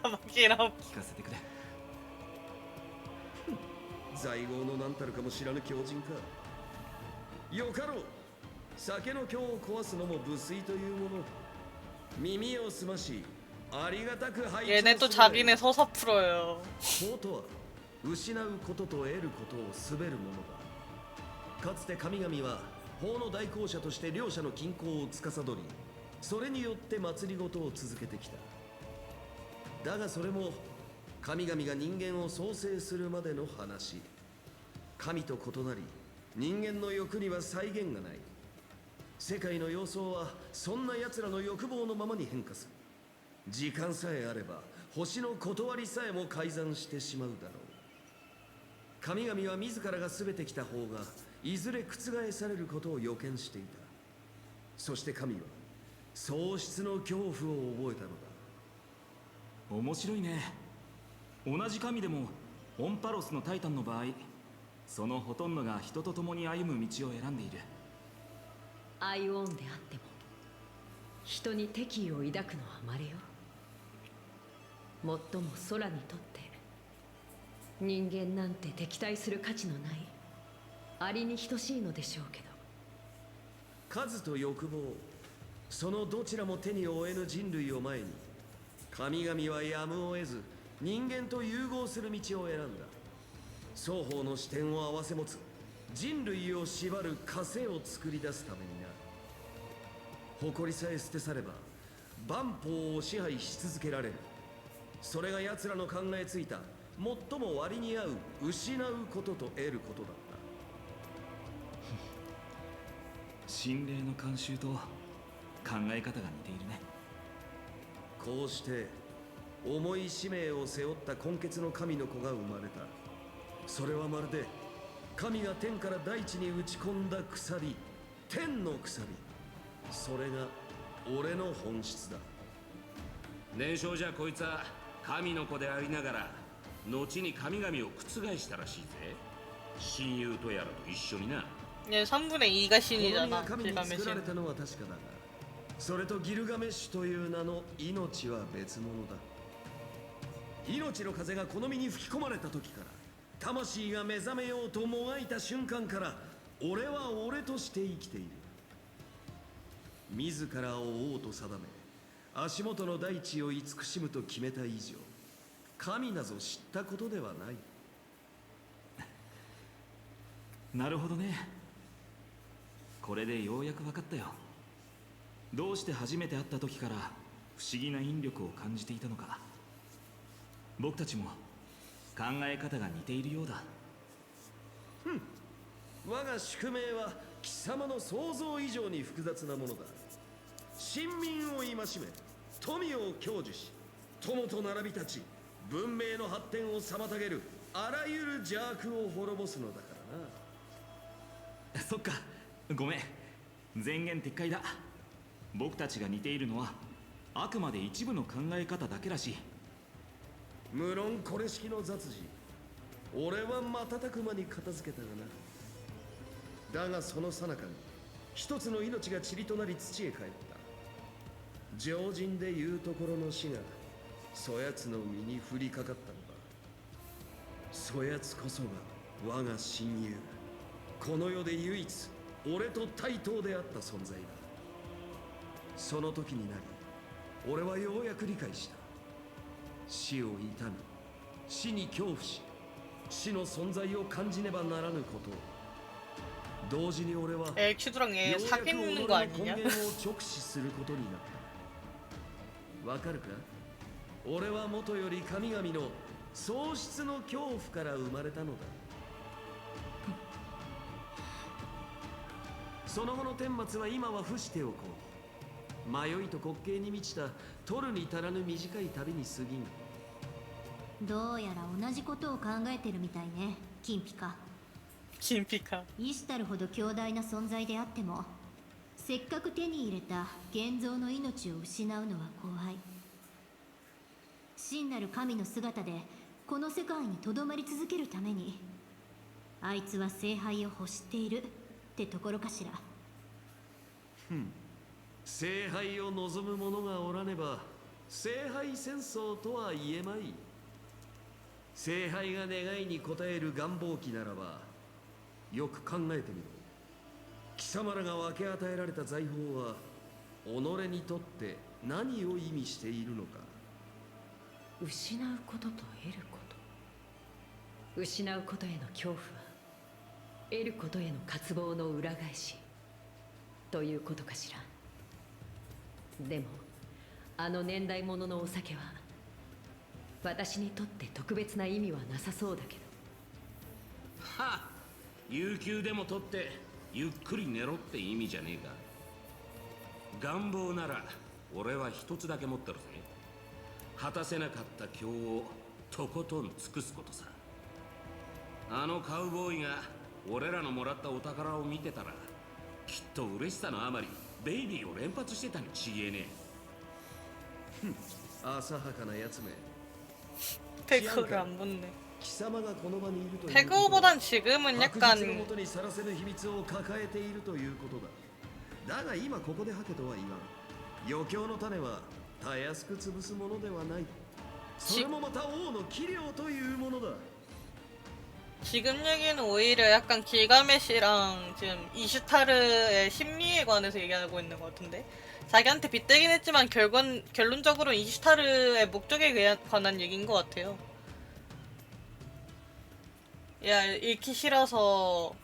맞긴 함. 聞かせてくれ。在郷の何たるかも知らぬ狂人か。よかろう。酒の今日を壊すのも無粋というもの。耳を澄ましありがたく拝聴 얘네 또 자기네 서사 풀어요. 法とは失うことと得ることを滑るものだ。かつて神々は法の代行者として両者の均衡を司り、それによって政を続けてきた。だがそれも神々が人間を創生するまでの話。神と異なり人間の欲には際限がない。世界の様相はそんな奴らの欲望のままに変化する。時間さえあれば星の断りさえも改ざんしてしまうだろう。神々は自らが全て来た方がいずれ覆されることを予見していた。そして神は喪失の恐怖を覚えたのだ。面白いね。同じ神でもオンパロスのタイタンの場合、そのほとんどが人と共に歩む道を選んでいる。アイオンであっても人に敵意を抱くのは稀よ。もっとも空にとって人間なんて敵対する価値のないアリに等しいのでしょうけど。数と欲望、そのどちらも手に負えぬ人類を前に、神々はやむを得ず人間と融合する道を選んだ。双方の視点を併せ持つ人類を縛る枷を作り出すためにな。誇りさえ捨て去れば万法を支配し続けられる。それが奴らの考えついた最も割に合う失うことと得ることだった。心霊の慣習と考え方が似ているね。こうして重い使命を背負った根血の神の子が生まれた。それはまるで神が天から大地に打ち込んだ鎖、天の鎖。それが俺の本質だ。年少じゃこいつは神の子でありながら後に神々を覆したらしいぜ。親友とやらと一緒にな。예, 3분의 2가 この 신이잖아. 実が神に 길가메신. 作られたのは確かだが、それとギルガメッシュという名の命は別物だ。命の風がこの身に吹き込まれた時から、魂が目覚めようともがいた瞬間から、俺は俺として生きている。自らを王と定め、足元の大地を慈しむと決めた以上、神なぞ知ったことではない。なるほどね。これでようやく分かったよ。どうして初めて会った時から不思議な引力を感じていたのか。僕たちも考え方が似ているようだ。我が宿命は貴様の想像以上に複雑なものだ。臣民を戒め、富を享受し、友と並び立ち、文明の発展を妨げるあらゆる邪悪を滅ぼすのだからな。そっか、ごめん。前言撤回だ。僕たちが似ているのはあくまで一部の考え方だけらしい。無論これ式の雑事、俺は瞬く間に片付けたがな。だがその最中に一つの命が塵となり土へ帰った。常人でいうところの死がそやつの身に降りかかったのだ。そやつこそが我が親友、この世で唯一俺と対等であった存在だ。その時になり俺はようやく理解した。死を悼み、死に恐怖し、死の存在を感じねばならぬことを。同時に俺は 에, 큐드랑 よ 얘 うやく己 사귀는 の 거 根 아니냐? 源を直視することになった。わかるか？俺はもとより神々の喪失の恐怖から生まれたのだ。その後の顛末は今は伏しておこう。迷いと滑稽に満ちた取るに足らぬ短い旅に過ぎん。どうやら同じことを考えてるみたいね、金ピカ。 김피카. イシュタルほど強大な存在であっても、せっかく手に入れた現像の命を失うのは怖い。真なる神の姿でこの世界にとどまり続けるために、あいつは聖杯を欲しているってところかしら。聖杯を望む者がおらねば聖杯戦争とは言えまい。聖杯が願いに応える願望期ならば、よく考えてみろ。貴様らが分け与えられた財宝は己にとって何を意味しているのか。失うことと得るこ失うことへの恐怖は得ることへの渇望の裏返しということかしら。でもあの年代物のお酒は私にとって特別な意味はなさそうだけど。はっ、有給でも取ってゆっくり寝ろって意味じゃねえか。願望なら俺は一つだけ持ってるぜ。果たせなかった今日をとことん尽くすことさ。あのカウボーイが俺らのもらったお宝を見てたらきっと嬉しさのあまりベイビーを連発してたにちげえね浅はかなやつめ。 페그를 안 붙네. 貴様がこの場にいるということは 페그보단 지금은 白日のも 약간 とにさらせぬ秘密を抱えているということだ。だが今ここで吐けとは言わん。余興の種はたやすく潰すものではない。それもまた王の器量というものだ。 지금 얘기는 오히려 약간 길가메시랑 지금 이슈타르의 심리에 관해서 얘기하고 있는 것 같은데 자기한테 빗대긴 했지만 결론적으로 이슈타르의 목적에 관한 얘기인 것 같아요. 야, 읽기 싫어서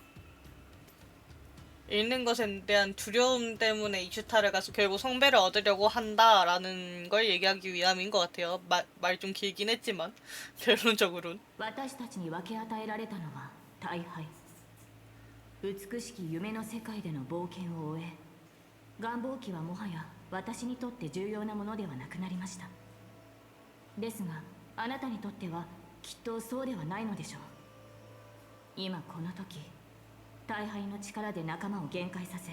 읽는 것에 대한 두려움 때문에 이슈타를 가서 결국 성배를 얻으려고 한다라는 걸 얘기하기 위함인 것 같아요. 말 좀 길긴 했지만 결론적으로는. 私たちに分け与えられたのは大敗。美しき夢の世界での冒険を終え、願望機はもはや私にとって重要なものではなくなりました。ですがあなたにとってはきっとそうではないのでしょう。今この時大敗の力で仲間を限界させ、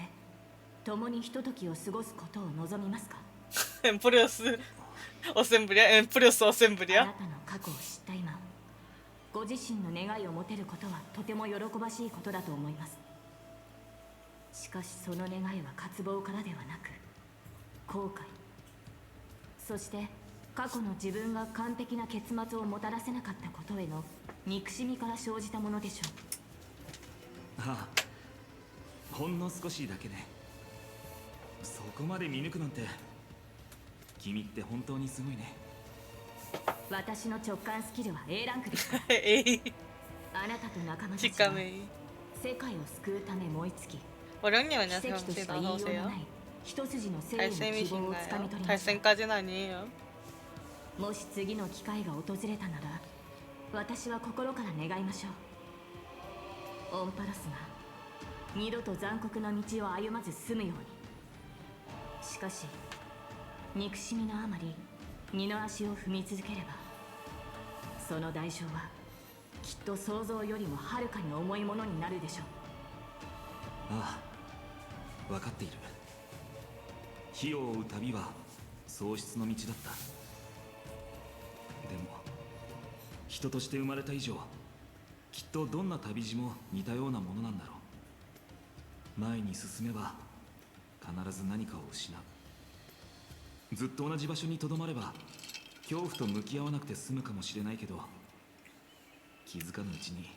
共にひとときを過ごすことを望みますか？ 엠프리어스 어셈블이야? 엠프리어스 あな 어셈블이야? たの過去を知った今、ご自身の願いを持てることはとても喜ばしいことだと思います。しかしその願いは渇望からではなく後悔、そして過去の自分が完璧な結末をもたらせなかったことへの憎しみから生じたものでしょう。ああ、ほんの少しだけね。そこまで見抜くなんて君って本当にすごいね。私の直感スキルは A ランクですから。 에이 あなたと仲間たちは 직감에 世界を救うため燃え尽き、 월영님 奇 안녕하세요. 跡とし 혹시 か言いようの 나오세요? ない一筋の正義の希望をつかみ 달쌤이신가요? 取りました。 달쌤까진 아니에요. もし次の機会が訪れたなら、私は心から願いましょう。オンパロスが二度と残酷な道を歩まず済むように。しかし憎しみのあまり二の足を踏み続ければ、その代償はきっと想像よりもはるかに重いものになるでしょう。ああ、分かっている。火を追う旅は喪失の道だった。でも人として生まれた以上、きっとどんな旅路も似たようなものなんだろう。前に進めば必ず何かを失う。ずっと同じ場所にとどまれば恐怖と向き合わなくて済むかもしれないけど、気づかぬうちに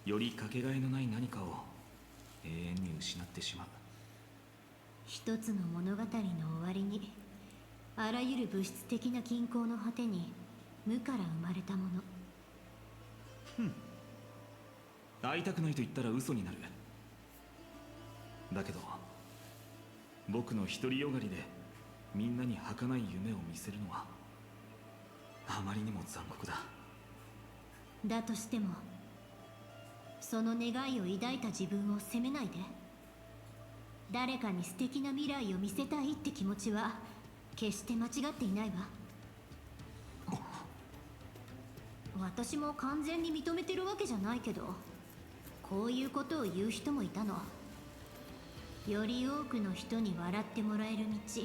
よりかけがえのない何かを永遠に失ってしまう。一つの物語の終わりに、あらゆる物質的な均衡の果てに無から生まれたもの。会いたくないと言ったら嘘になる。だけど僕の独りよがりでみんなに儚い夢を見せるのはあまりにも残酷だ。だとしてもその願いを抱いた自分を責めないで。誰かに素敵な未来を見せたいって気持ちは決して間違っていないわ。私も完全に認めてるわけじゃないけど、こういうことを言う人もいたの。より多くの人に笑ってもらえる道、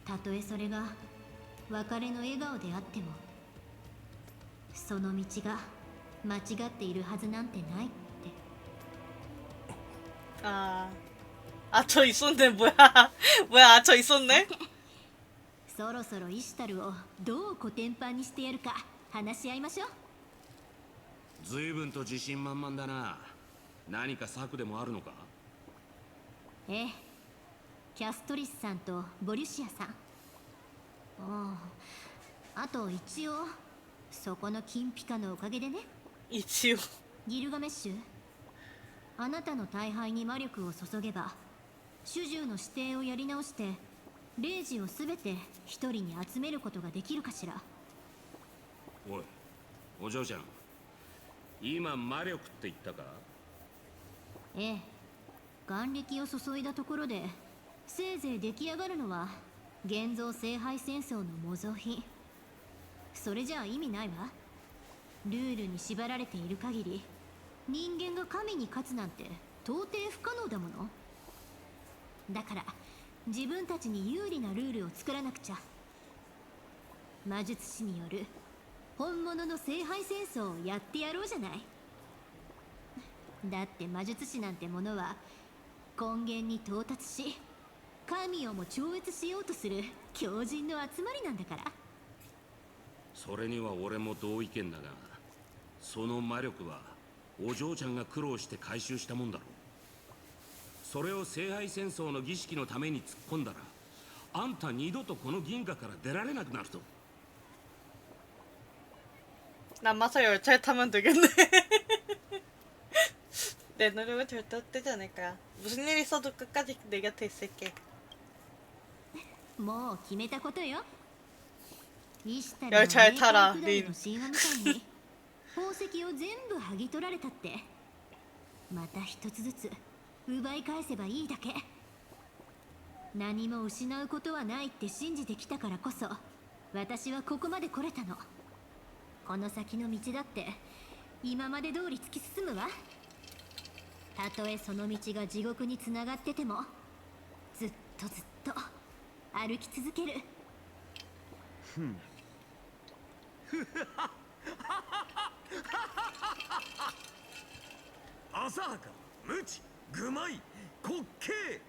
たとえそれが別れの笑顔であっても、その道が間違っているはずなんてないって。 저 있었네. 뭐야. 뭐야, 저 있었네. そろそろイシュタルをどうコテンパンにしてやるか話し合いましょう。随分と自信満々だな。何か策でもあるのか？ええ、キャストリスさんとボリュシアさん、あと一応そこの金ピカのおかげでね。 이치요. ギルガメッシュ、あなたの大敗に魔力を注げば主従の指定をやり直して霊児をすべて一人に集めることができるかしら。おいお嬢ちゃん、今魔力って言ったか？ええ、眼力を注いだところでせいぜい出来上がるのは現像聖杯戦争の模造品。それじゃあ意味ないわ。ルールに縛られている限り人間が神に勝つなんて到底不可能だもの。だから自分たちに有利なルールを作らなくちゃ。魔術師による本物の聖杯戦争をやってやろうじゃない。だって魔術師なんてものは根源に到達し神をも超越しようとする狂人の集まりなんだから。それには俺も同意見だが、その魔力はお嬢ちゃんが苦労して回収したもんだろう。それを聖杯戦争の儀式のために突っ込んだら、あんた二度とこの銀河から出られなくなると。 남아서 열차에 타면 되겠네. 내 노력은 절대 헛되지 않을 거야. 무슨 일 있어도 끝까지 내 곁에 있을게. もう決めたことよ。イシュタルの 열차에 冥 타라 界下り 린. の神話みたいに宝石を全部剥ぎ取られたってまた一つずつ奪い返せばいいだけ。何も失うことはないって信じてきたからこそ私はここまで来れたの。この先の道だって今まで通り突き進むわ。たとえその道が地獄につながっててもずっとずっと歩き続ける。浅はか、無知、愚昧、滑稽。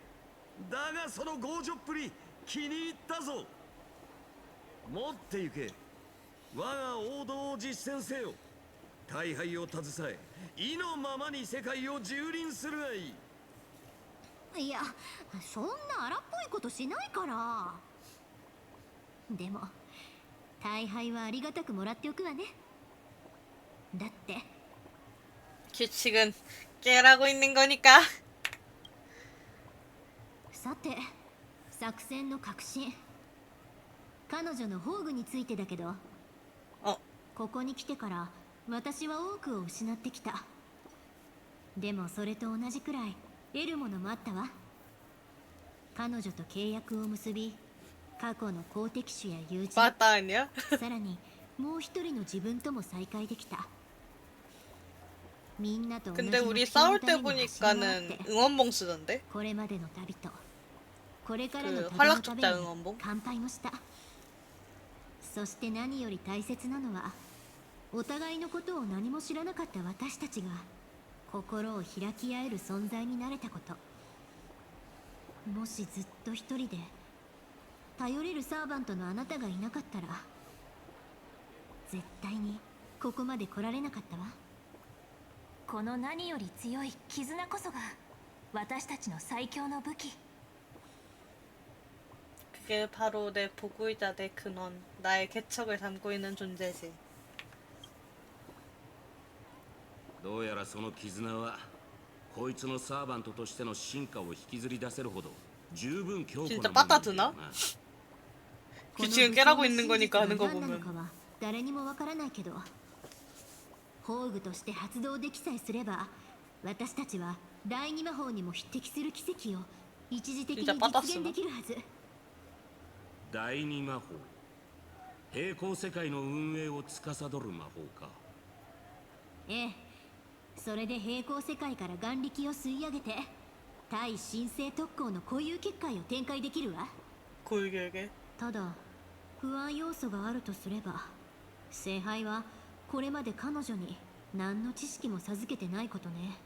だがその強情っぷり気に入ったぞ。持って行け。我が王道を実践せよ。大敗を携え意のままに世界を蹂躙するがいい。いや、そんな荒っぽいことしないから。でも大敗はありがたくもらっておくわね。だって 규칙은 깨라고 있는 거니까. さて作戦の核心、彼女の宝具についてだけど、 어, ここに来てから私は多くを失ってきた。でもそれと同じくらい得るものもあったわ。彼女と契約を結び過去の好敵手や友人 맞다 아니야? さらにもう一人の自分とも再会できた。みんなと同じ 근데 目 우리 標の 싸울 た 때 めに走り回って 보니까는 응원봉 쓰던데? これまでの旅とこれからの 그 旅の 활락 ため 족자 に 응원봉? 乾杯もした。そして何より大切なのはお互いのことを何も知らなかった私たちが心を開き合える存在になれたこと。もしずっと一人で頼れるサーバントのあなたがいなかったら絶対にここまで来られなかったわ。この何より強い絆こそが私たちの最強の武器。 그게 바로 내 보고이자 내 근원, 나의 개척을 담고 있는 존재지. どうやらその絆はこいつのサーバントとしての進化を引きずり出せるほど十分強固な 진짜 ものなんだよ 빠따드나? な。 규칙은 깨라고 있는 거니까 하는 거 何なのか 보면. は誰にもわからないけど、宝具として発動できさえすれば私たちは第二魔法にも匹敵する奇跡を一時的に実現できるはず。第二魔法、平行世界の運営を司る魔法か。ええ、それで平行世界から眼力を吸い上げて対神聖特攻の固有結界を展開できるわ。 고유결계. ただ不安要素があるとすれば、聖杯はこれまで彼女に何の知識も授けてないことね。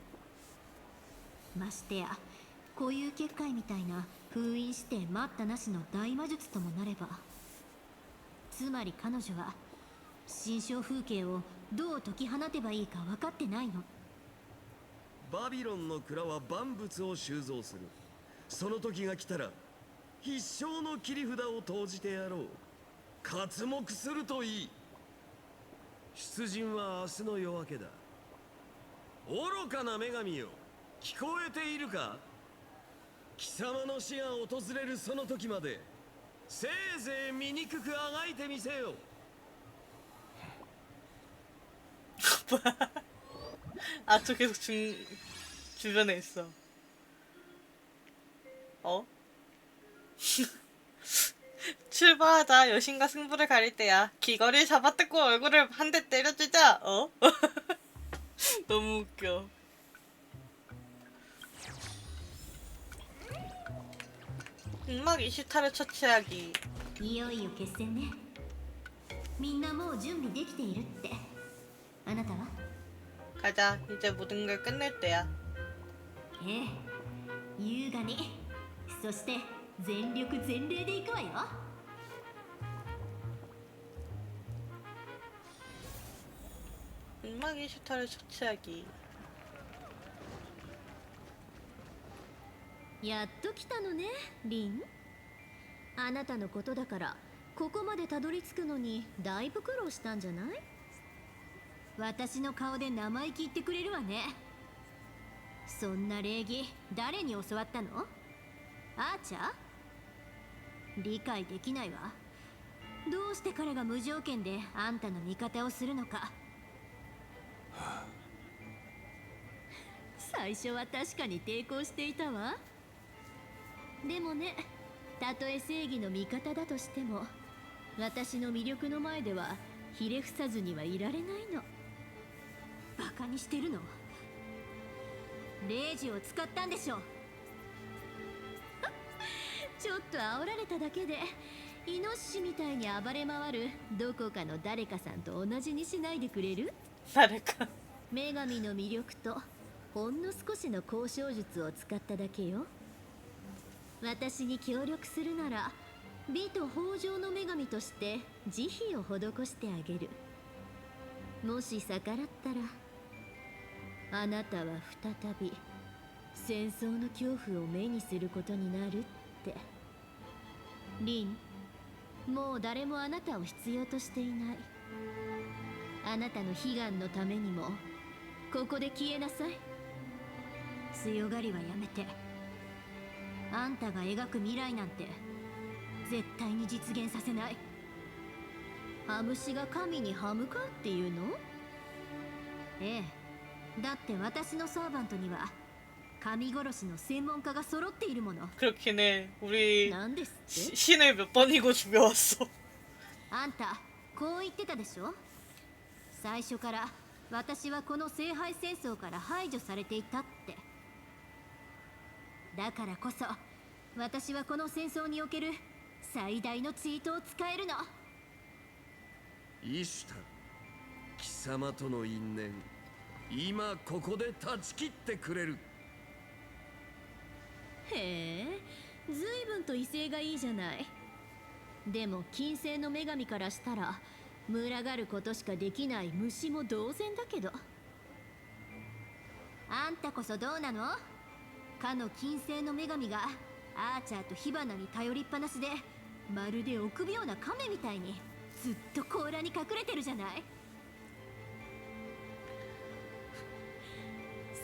ましてや固有結界みたいな封印して待ったなしの大魔術ともなれば、つまり彼女は心象風景をどう解き放てばいいか分かってないの。バビロンの蔵は万物を収蔵する。その時が来たら必勝の切り札を投じてやろう。刮目するといい。出陣は明日の夜明けだ。愚かな女神よ、聞こえているか？貴様の死が訪れるその時まで、せいぜい醜くあがいてみせよ。 아, 저 계속 주변에 있어. 어? 출발하자. 여신과 승부를 가릴 때야. 귀걸이를 잡아뜯고 얼굴을 한 대 때려주자. 어? 너무 웃겨. 음악 20타를 처치하기. いよいよ決戦ね。みんなもう準備できているって。あなたは？ 가자. 이제 모든 걸 끝낼 때야. ええ、優雅に。そして全力全霊で行くわよ。 음악 20타를 처치하기. やっと来たのね、リン。あなたのことだからここまでたどり着くのにだいぶ苦労したんじゃない？私の顔で生意気言ってくれるわね。そんな礼儀誰に教わったの？アーチャー？理解できないわ。どうして彼が無条件であんたの味方をするのか。最初は確かに抵抗していたわ。でもね、たとえ正義の味方だとしても私の魅力の前ではひれ伏さずにはいられないの。バカにしてるの？レイジを使ったんでしょ。ちょっと煽られただけでイノシシみたいに暴れ回るどこかの誰かさんと同じにしないでくれる？ 誰か。女神の魅力とほんの少しの交渉術を使っただけよ。私に協力するなら美と豊穣の女神として慈悲を施してあげる。もし逆らったらあなたは再び戦争の恐怖を目にすることになるって。リン、もう誰もあなたを必要としていない。あなたの悲願のためにもここで消えなさい。強がりはやめて。あんたが描く未来なんて絶対に実現させない。ハムシが神に歯向かうっていうの？ええ、だって私のサーバントには神殺しの専門家が揃っているもの。 그렇긴 해. 우리 なんですって？ 신을 몇 번이고 죽여왔어. あんたこう言ってたでしょ。最初から私はこの聖杯戦争から排除されていたって。だからこそ私はこの戦争における最大のチートを使えるの。イシュタ、貴様との因縁、今ここで断ち切ってくれる。へえ、随分と威勢がいいじゃない。でも金星の女神からしたら群がることしかできない虫も同然だけど。あんたこそどうなの？かの金星の女神がアーチャーと火花に頼りっぱなしでまるで臆病な亀みたいにずっと甲羅に隠れてるじゃない。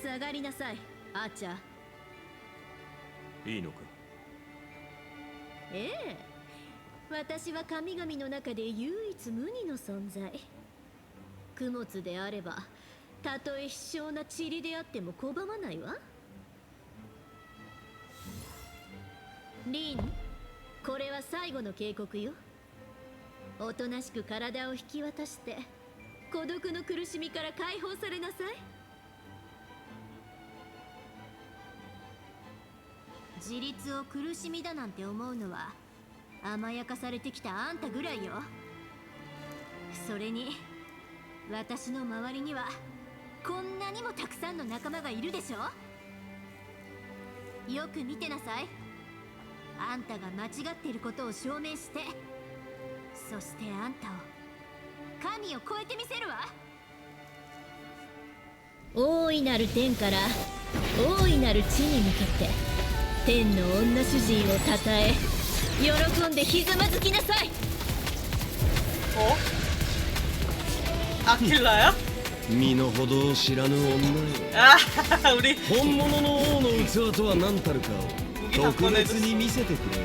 下がりなさい、アーチャー。いいのか？ええ、私は神々の中で唯一無二の存在。供物であればたとえ卑小な塵であっても拒まないわ。リン、これは最後の警告よ。おとなしく体を引き渡して孤独の苦しみから解放されなさい。自立を苦しみだなんて思うのは甘やかされてきたあんたぐらいよ。それに私の周りにはこんなにもたくさんの仲間がいるでしょ。よく見てなさい。あんたが間違っていることを証明して、そしてあんたを神を超えてみせるわ。大いなる天から大いなる地に向けて天の女主人をたたえ喜んでひざまずきなさい。 어? 아킬라요? 身の程を知らぬ女よ。 아 우리 本物の王の器とは何たるかを特別に見せてくれ。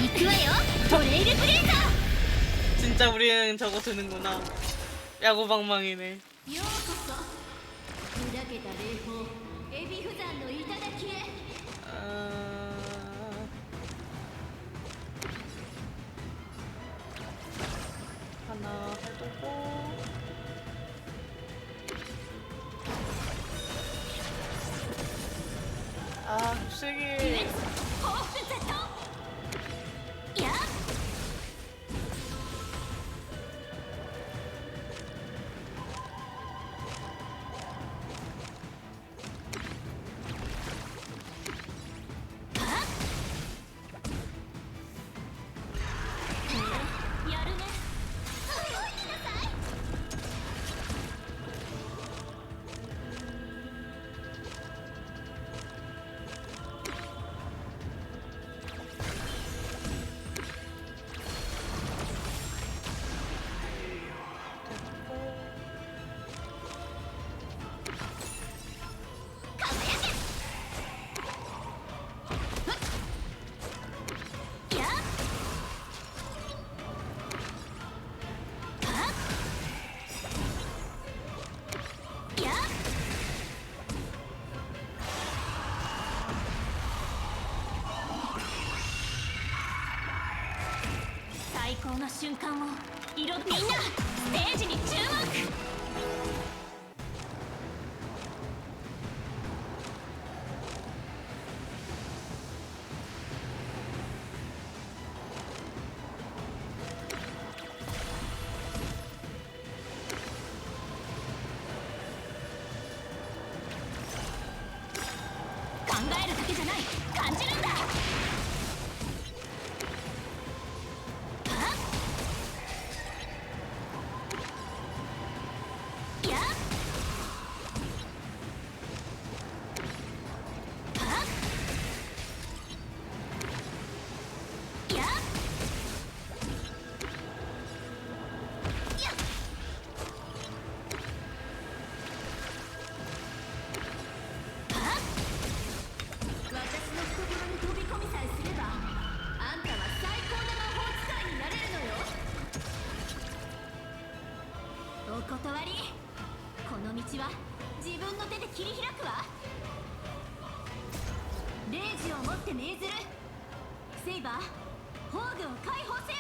行くわよトレイルブレイザ 진짜 우리는 저거 드는구나. 야구방망이네. ーようこそ砕けた霊峰エビフ山の頂へ 하나 해두고 아 흡수기 ホーフゼットやっ やるね動いてなさい やっ やっ 最高の瞬間を彩みんなステージに注目 考えるだけじゃない感じるんだ やっ やっ 私の懐に飛び込みさえすればあんたは最高の魔法使いになれるのよお断りこの道は自分の手で切り開くわレイジを持って命ずるセイバーホーグを解放せよ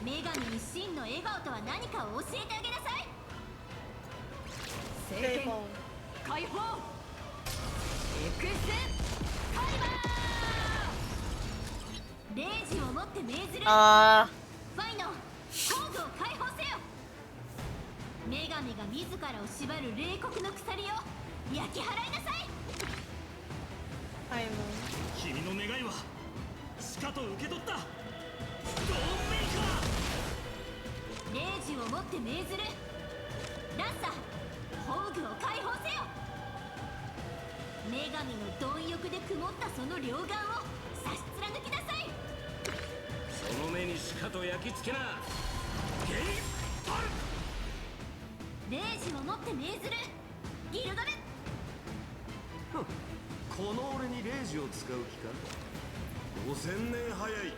女神に真の笑顔とは何かを教えてあげなさい聖剣解放エクスカリバーレイジを持って命ずる 아 ファイノホーグを解放せよ女神が自らを縛る冷酷の鎖を焼き払いなさい 아이고 君の願いはしかと受け取ったドーンメイカー。レイジを持って命ずるランサホーグを解放せよ女神の貪欲で曇ったその両眼を差し貫きなさいその目にしかと焼き付けな。ゲイバル。レイジを持って命ずるギルガメこの俺にレイジを使う気か。5000年早い。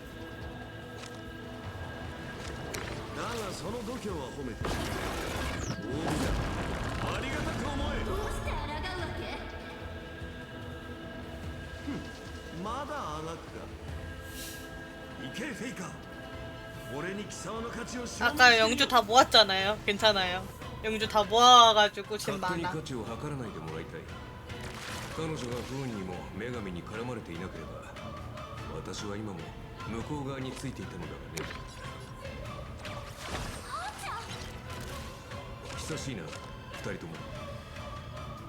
だがその度胸は褒めてる。大だ。ありがたく思え。どうして抗うわけまだあがくか。行けフェイカー。俺に貴様の価値を証明 아까 영주 다 모았잖아요. 괜찮아요. 영주 다 모아가지고 지금 勝手に 많아. 価値を測らないでもらいたい。彼女が不運にも女神に絡まれていなければ、私は今も向こう側についていたのだがね。久しいな、二人とも。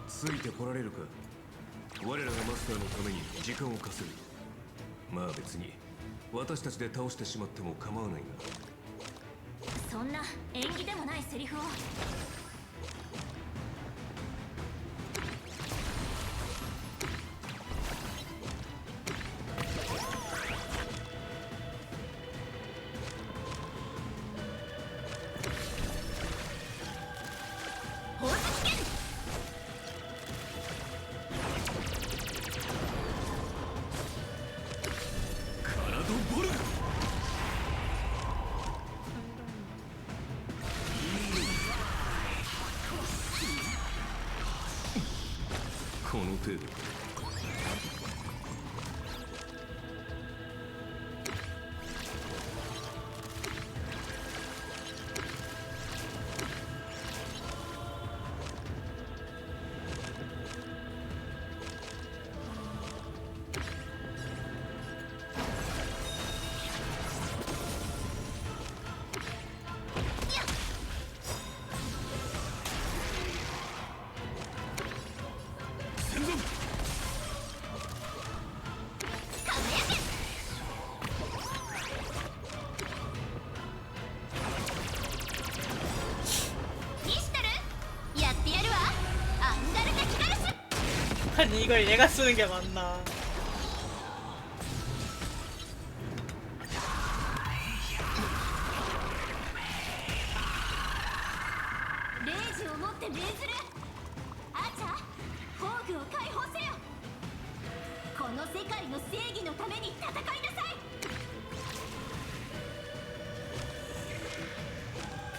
ついてこられるか。我らがマスターのために時間を稼ぐ。まあ別に私たちで倒してしまっても構わないが。そんな縁起でもないセリフをこの程度か。아니 이걸 얘가 쓰는 게 맞나? 레이지を持って命ずる。アーチャー、ホーグを解放せよ。この世界の正義のために戦いなさい。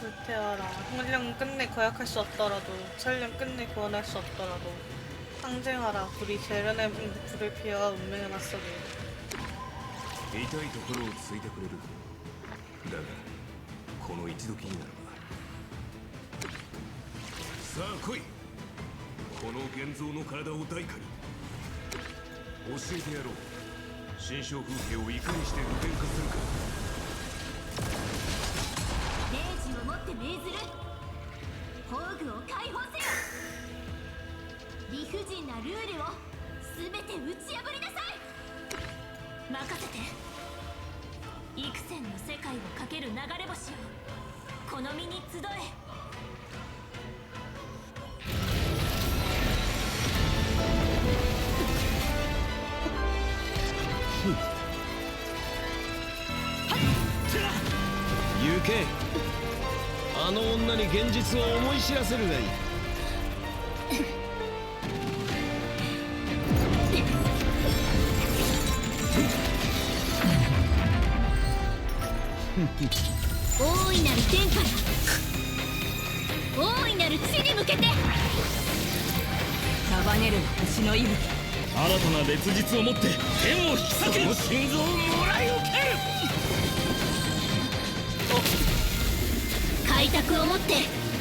불태워라. 생명 끝내 거역할 수 없더라도, 설령 끝내 구원할 수 없더라도 상징하라. 불이 재련의 불을 피하여 운명의 맞서기. 痛いところをついてくれる。だがこの一時にならば。さあ来い。この現像の体を代価に教えてやろう。心象風景をいかにして具現化するか。レイジを持って命ずる。ホーグを解放せよ。理不尽なルールを全て打ち破りなさい。任せて。幾千の世界をかける流れ星よ、この身に集え。行け。あの女に現実を思い知らせるがいい。大いなる天から大いなる地に向けて。束ねる星の息吹。新たな烈日をもって天を引き裂け。その心臓をもらい受ける。開拓をもって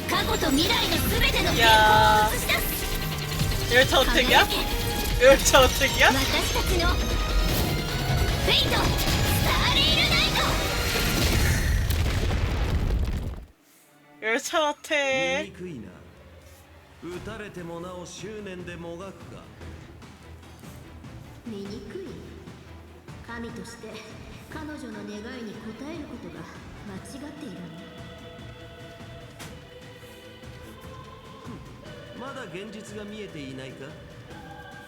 過去と未来の全ての健康やを映し出す。 열차 어택이야? 輝け 열차 어택이야? 私たちのフェイト、スターレイルナイト。 열차 어택. 醜いな。撃たれてもなお執念でもがくか。醜い。神として彼女の願いに応えることが間違っているの。まだ現実が見えていないか。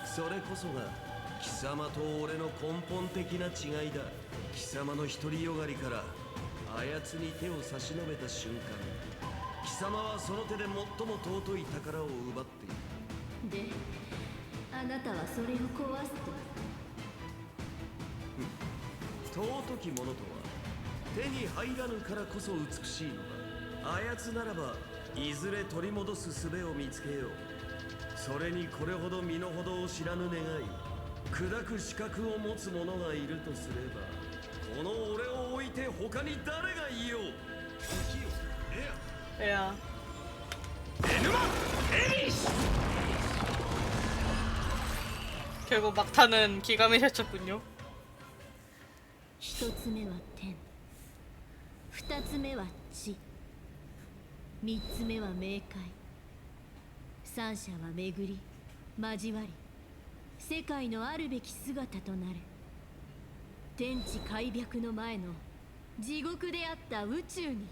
それこそが貴様と俺の根本的な違いだ。貴様の独りよがりからあやつに手を差し伸べた瞬間、貴様はその手で最も尊い宝を奪っている。で、あなたはそれを壊すと。尊きものとは手に入らぬからこそ美しいのだ。あやつならばいずれ取り戻す術を見つけよう。それにこれほど身の程を知らぬ願い、砕く資格を持つ者がいるとすれば、この俺を置いて他に誰がいよう。時よ、エア 야. 결국 막타는 기감이 펼쳤군요. 一つ目は天、二つ目は地、三つ目は冥界。三者は巡り交わり、世界のあるべき姿となる。天地開闢の前の地獄であった宇宙に。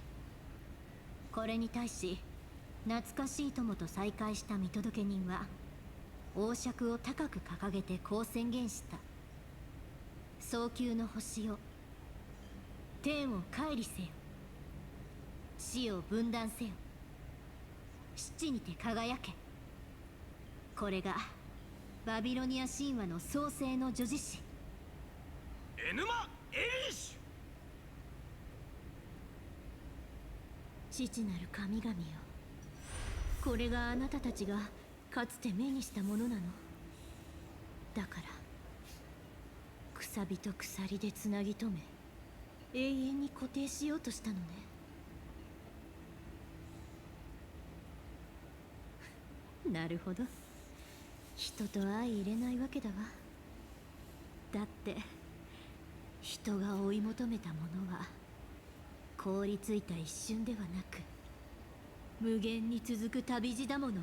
これに対し懐かしい友と再会した見届け人は王爵を高く掲げてこう宣言した。早急の星よ、天を乖離せよ。地を分断せよ。七にて輝け。これがバビロニア神話の創世の叙事詩。エヌマ・エリッシ父なる神々よ、これがあなたたちがかつて目にしたものなの。だからくさびと鎖でつなぎ止め永遠に固定しようとしたのね。なるほど、人と相入れないわけだわ。だって人が追い求めたものは凍りついた一瞬ではなく無限に続く旅路だもの。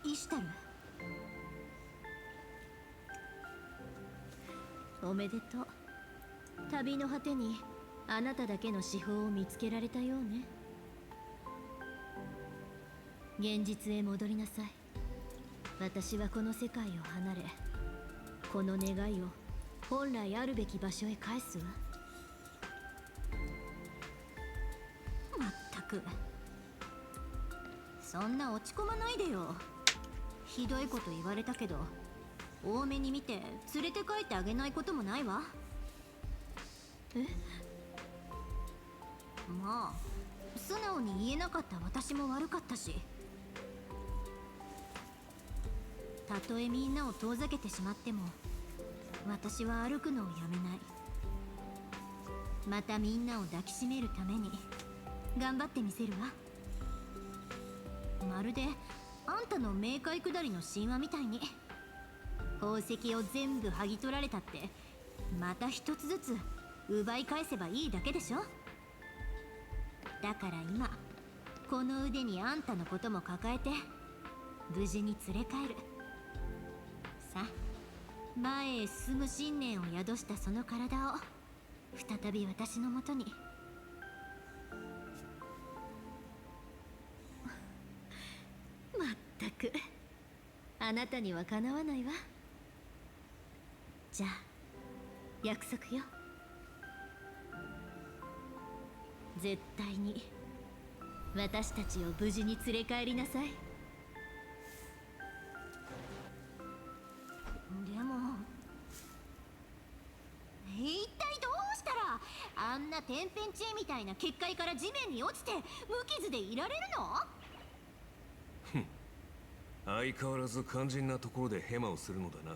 イシュタル、おめでとう。旅の果てにあなただけの至宝を見つけられたようね。現実へ戻りなさい。私はこの世界を離れ、この願いを本来あるべき場所へ返すわ。まったく、そんな落ち込まないでよ。ひどいこと言われたけど多めに見て連れて帰ってあげないこともないわ。え、まあ素直に言えなかった私も悪かったし、たとえみんなを遠ざけてしまっても私は歩くのをやめない。またみんなを抱きしめるために頑張ってみせるわ。まるであんたの冥界下りの神話みたいに宝石を全部剥ぎ取られたってまた一つずつ奪い返せばいいだけでしょ。だから今この腕にあんたのことも抱えて無事に連れ帰る。さあ、前へ進む信念を宿したその体を再び私のもとに。まったくあなたにはかなわないわ。じゃあ約束よ。絶対に私たちを無事に連れ帰りなさい。でも一体どうしたらあんな天変地異みたいな結界から地面に落ちて無傷でいられるの？相変わらず肝心なところでヘマをするのだな。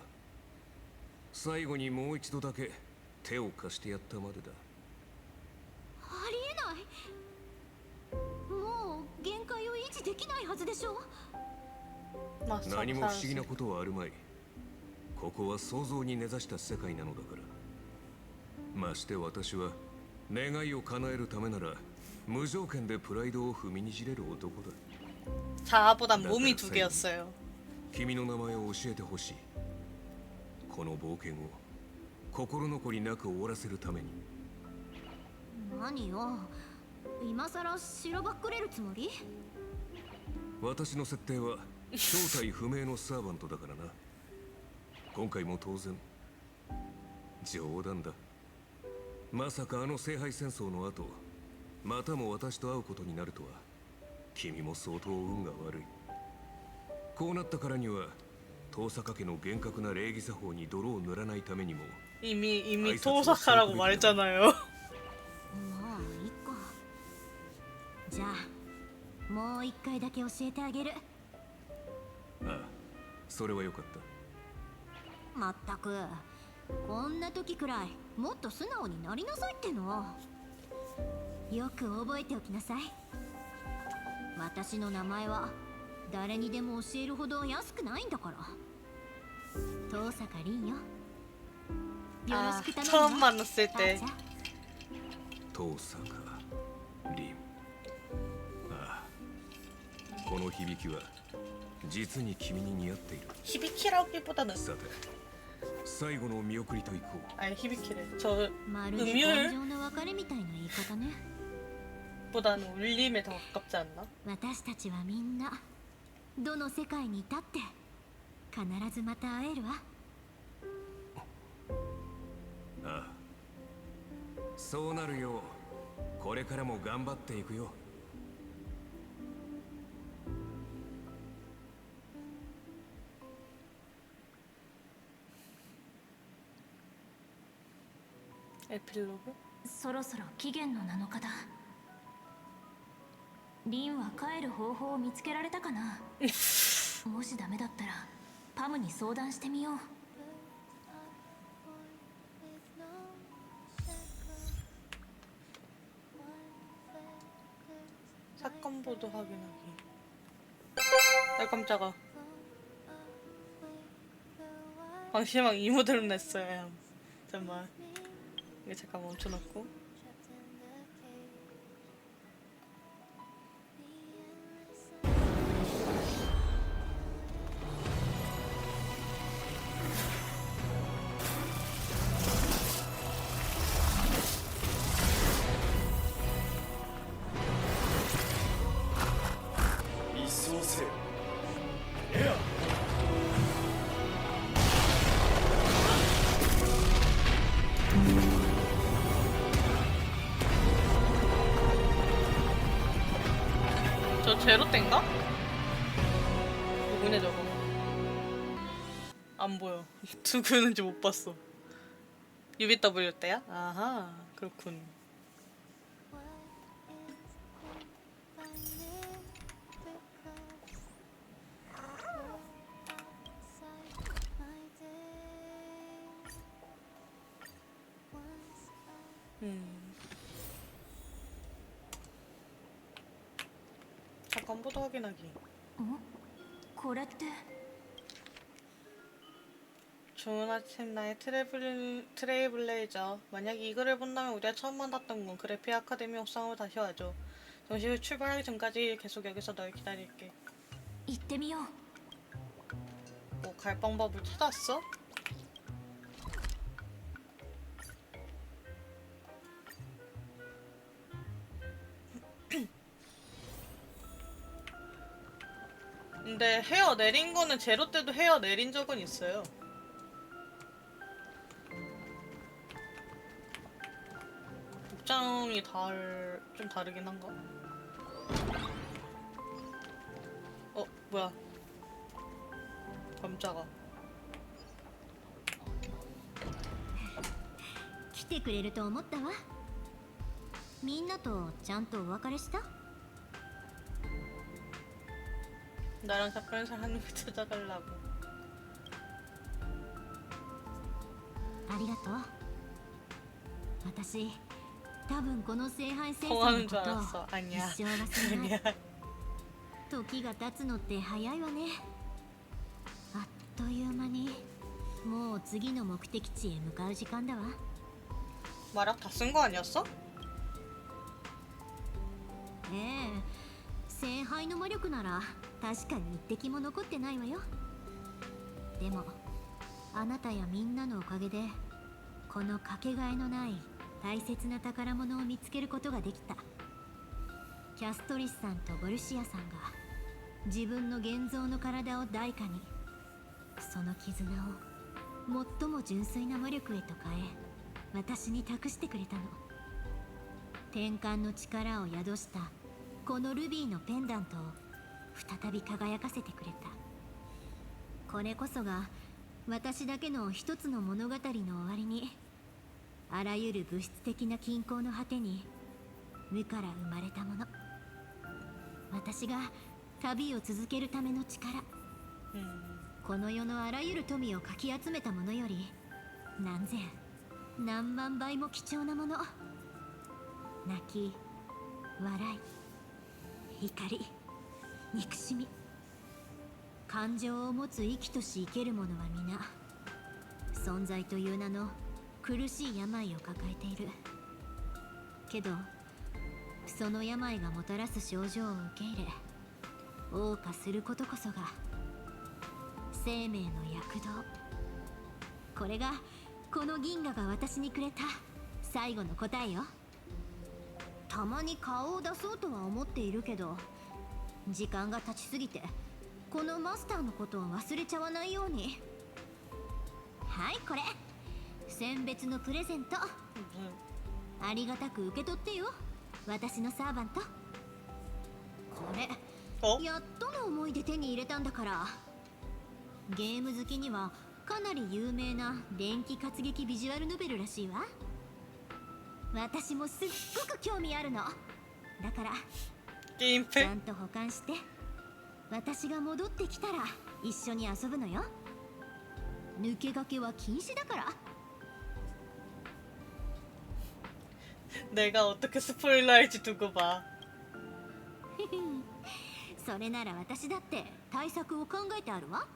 最後にもう一度だけ手を貸してやったまでだ。ありえない。もう限界を維持できないはずでしょ。まあ何も不思議なことはあるまい。ここは想像に根ざした世界なのだから。まして私は願いを叶えるためなら無条件でプライドを踏みにじれる男だ。 자아보단 몸이 두 개였어요. 君の名前を教えてほしい。この冒険を心残りなく終わらせるために。何よ、今さらしらばっくれるつもり？私の設定は正体不明のサーバントだからな。今回も当然冗談だ。まさかあの聖杯戦争の後またも私と会うことになるとは。君も相当運が悪い。こうなったからには遠坂家の厳格な礼儀作法に泥を塗らないためにも 이미 토사카라고 말했잖아요. まあいいか。じゃあもう一回だけ教えてあげる。ああ、それはよかった。まったく、こんな時くらいもっと素直になりなさいっての。よく覚えておきなさい。私の名前は誰にでも教えるほど安くないんだから。遠坂凛よ。よろ 아 しく頼む 처음 わ。 만났을 때 遠坂凛。ああ、この響きは実に君に似合っている。 히비키라기보다는 さて、最後の見送りといこう。 아니 히비키래. 저 まるで 음율 感情の別れみたいな言い方ね。 보다는 울림에 더 가깝지 않나? 私たちはみんなどの世界にいたって必ずまた会えるわ。ああ、そうなるようこれからも頑張っていくよ。 에필로그? そろそろ期限の7日だ。リンは帰る方法を見つけられたかなもしダメだったらパムに相談してみよう。 사건 보도 확인하기. 아 깜짝아. 방심한 이모들은 냈어요. 잠깐만. 이거 잠깐 멈춰놓고. 저 제로 땐가? 누구냐 저거? 안 보여. 누구는지 못 봤어. UBW 때야? 아하 그렇군. 잠깐 보도 확인하기. これって 좋은 아침 나의 트레이블레이저. 만약 이글을 본다면 우리가 처음 만났던 건 그래피 아카데미 옥상으로 다시 와줘. 정시 후 출발하기 전까지 계속 여기서 널 기다릴게. 行ってみよう。 뭐 갈 방법을 찾았어? 근데 헤어 내린 거는 제로 때도 헤어 내린 적은 있어요. 복장이 좀 다르긴 한가? 뭐야? 깜짝아. 来てくれると思ったわ。みんなとちゃんとお別れした？ 나랑 작별 인사 하는 거 찾아가려고. ありがとう。私、多分この聖杯戦争 통하는 の 줄 ことを 알았어. 一 아니야. 生忘れない。 아니야. 時が経つのって早いわね。あっという間にもう次の目的地へ向かう時間だわ。 마력 다 쓴 거 아니었어? ええ、聖杯の魔力なら確かに一滴も残ってないわよ。でもあなたやみんなのおかげでこのかけがえのない大切な宝物を見つけることができた。キャストリスさんとボルシアさんが自分の現像の体を代価にその絆を最も純粋な魔力へと変え私に託してくれたの。転換の力を宿したこのルビーのペンダントを再び輝かせてくれた。これこそが私だけの一つの物語の終わりにあらゆる物質的な均衡の果てに無から生まれたもの。私が旅を続けるための力。この世のあらゆる富をかき集めたものより何千何万倍も貴重なもの。泣き笑い怒り憎しみ感情を持つ生きとし生ける者は皆存在という名の苦しい病を抱えている。けどその病がもたらす症状を受け入れ謳歌することこそが生命の躍動。これがこの銀河が私にくれた最後の答えよ。たまに顔を出そうとは思っているけど時間が経ちすぎてこのマスターのことを忘れちゃわないように。はい、これ選別のプレゼント。ありがたく受け取ってよ、私のサーバント。これやっとの思いで手に入れたんだから。ゲーム好きにはかなり有名な電気活劇ビジュアルノベルらしいわ。私もすっごく興味あるのだから 게임 ちゃ 팩? んと保管して。私が戻ってきたら一緒に遊ぶのよ。抜け駆けは禁止だから。 내가 어떻게 스포일러 할지 두고 봐. それなら私だって対策を考えてあるわ。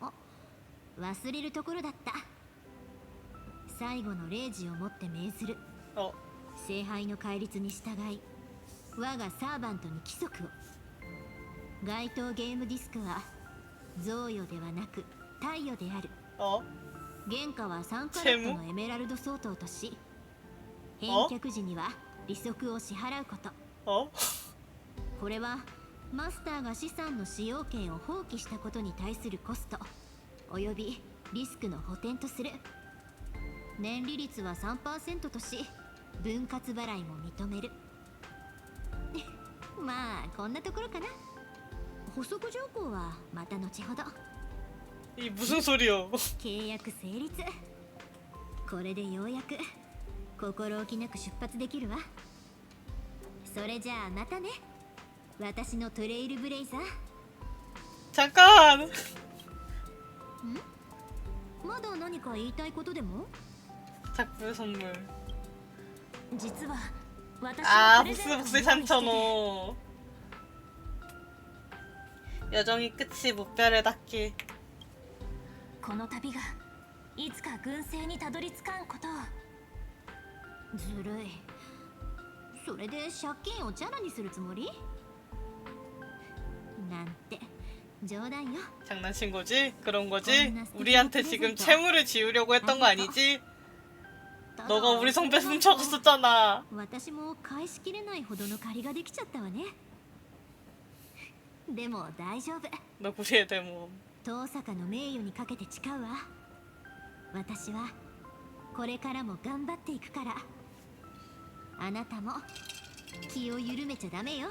あ、忘れるところだった。最後の0時をもって命ずる。 어, 聖杯の戒律に従い、我がサーバントに規則を。該当ゲームディスクは贈与ではなく貸与である。 어, 原価は3カラットのエメラルド相当とし、返却時には利息を支払うこと。 어? これはマスターが資産の使用権を放棄したことに対するコストおよびリスクの補填とする。年利率は 3% とし、分割払いも認める。まあこんなところかな。補足条項はまた後ほど。 이 무슨 소리요? 契約成立。これでようやく心置きなく出発できるわ。それじゃあまたね、私のトレイルブレイザー。 잠깐. まだ何か言いたいことでも？ 작별 선물. 実は私 아, のプレゼントを 복수 用意してて 산천호. 여정이 끝이 목표를 닿기. この旅がいつか軍政にたどり着かんことを。ずるい。それで借金をチャラにするつもり？なんて冗談よ。 장난친 거지? 그런 거지? 우리한테 지금 채무를 지우려고 했던 거 아니지? 너가 우리 성배 훔쳐갔었잖아. 私も返しきれないほどの借りができちゃったわね。でも大丈夫。 너 구리의 대모. 遠坂の名誉にかけて誓うわ。私はこれからも頑張っていくから。あなたも気を緩めちゃダメよ。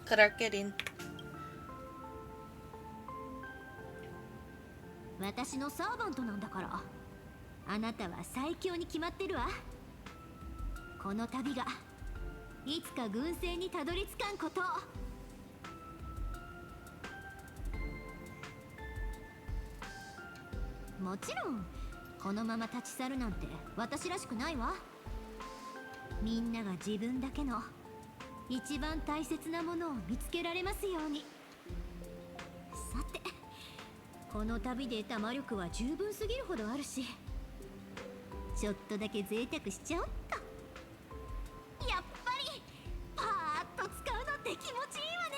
그럴게 린. 私のサーバントなんだから。あなたは最強に決まってるわ。この旅がいつか軍政にたどり着かんこと。もちろんこのまま立ち去るなんて私らしくないわ。みんなが自分だけの一番大切なものを見つけられますように。さて、この旅で得た魔力は十分すぎるほどあるし、ちょっとだけ贅沢しちゃおっと。やっぱりパーッと使うのって気持ちいいわね。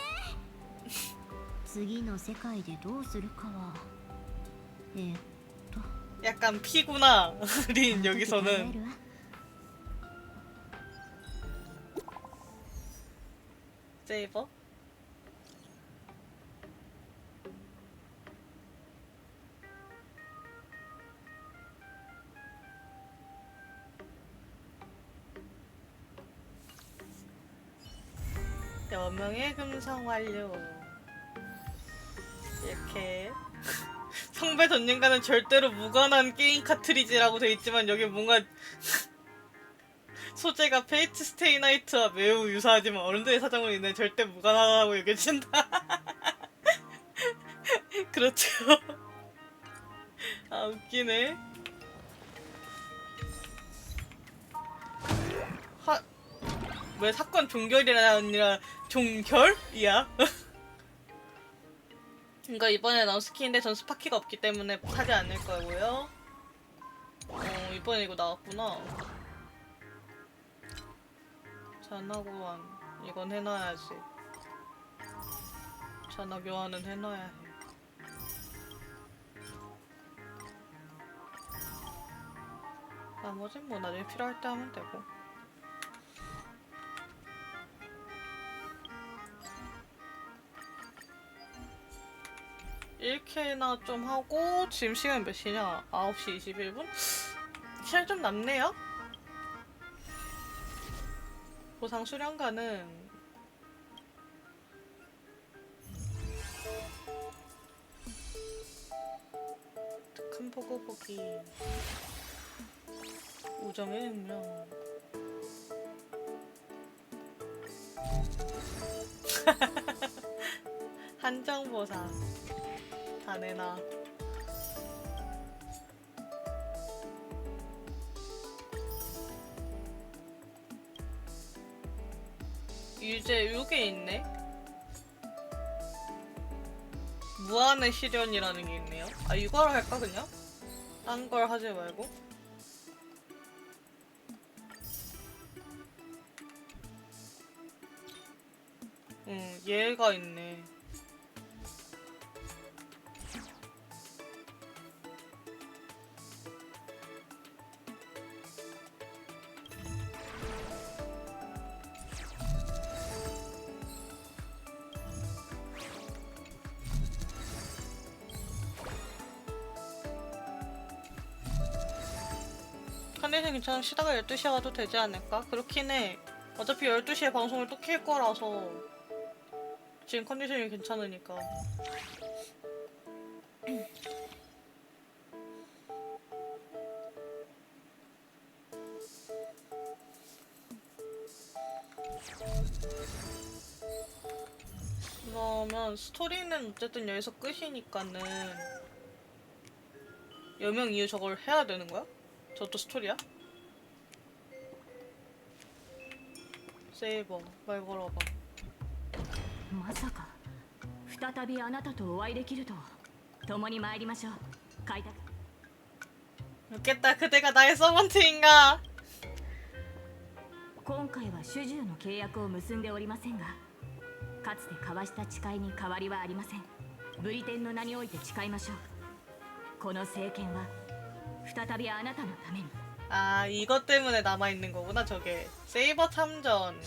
次の世界でどうするかは약간 피구나. 린 考え 여기서는. るわ。 세이버? 여명의 금성 완료. 이렇게 성배 전쟁과는 절대로 무관한 게임 카트리지라고 돼 있지만 여기 뭔가 소재가 페이트 스테이 나이트와 매우 유사하지만 어른들의 사정으로 인해 절대 무관하다고 여겨진다. 그렇죠. 아 웃기네. 왜 사건 종결이 아니라 종결이야? 그러니까 이번에 나온 스킨인데 전 스파키가 없기 때문에 사지 않을 거고요. 이번에 이거 나왔구나. 잔나고한 이건 해놔야지. 잔나 교환은 해놔야 해. 나머진 뭐 나중에 필요할 때 하면 되고. (1K나) 좀 하고 지금 시간 몇 시냐? 9시 21분? 시간 좀 남네요? 보상 수령가는 큰 보고 보기 우정의 능력 한정보상 다 내놔. 유제 요게 있네. 무한의 시련이라는 게 있네요. 아 이걸 할까 그냥? 딴 걸 하지 말고. 얘가 있네. 컨디션 괜찮으면 쉬다가 12시에 와도 되지 않을까? 그렇긴 해. 어차피 12시에 방송을 또 킬 거라서 지금 컨디션이 괜찮으니까. 그러면 스토리는 어쨌든 여기서 끝이니까는 여명 이후 저걸 해야 되는 거야? 저것도 스토리야? 세이버 말 걸어봐. まさか再びあなたとお会いできるとは。共に参りましょう。開拓 웃겠다. 그대가 나의 서번트인가? 今回は主従の契約を結んでおりませんが、かつて交わした誓いに変わりはありません。ブリテンの名において誓いましょう。この政権は再びあなたのために。 아 이것 때문에 남아있는 거구나 저게. 세이버 참전.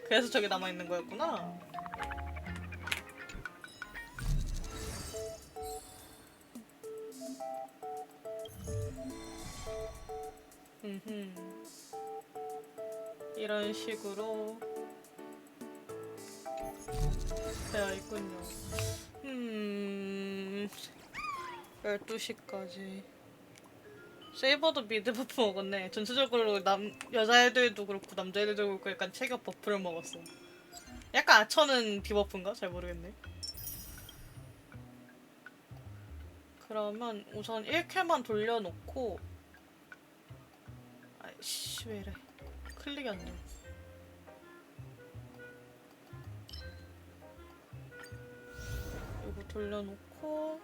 그래서 저게 남아있는 거였구나. 이런 식으로 되어 있군요. 12시까지. 세이버도 미드 버프 먹었네. 전체적으로 여자애들도 그렇고 남자애들도 그렇고 약간 체격 버프를 먹었어. 약간 아처는 디버프인가? 잘 모르겠네. 그러면 우선 1쾌만 돌려놓고 아이씨 왜 이래. 클릭이 안 돼. 이거 돌려놓고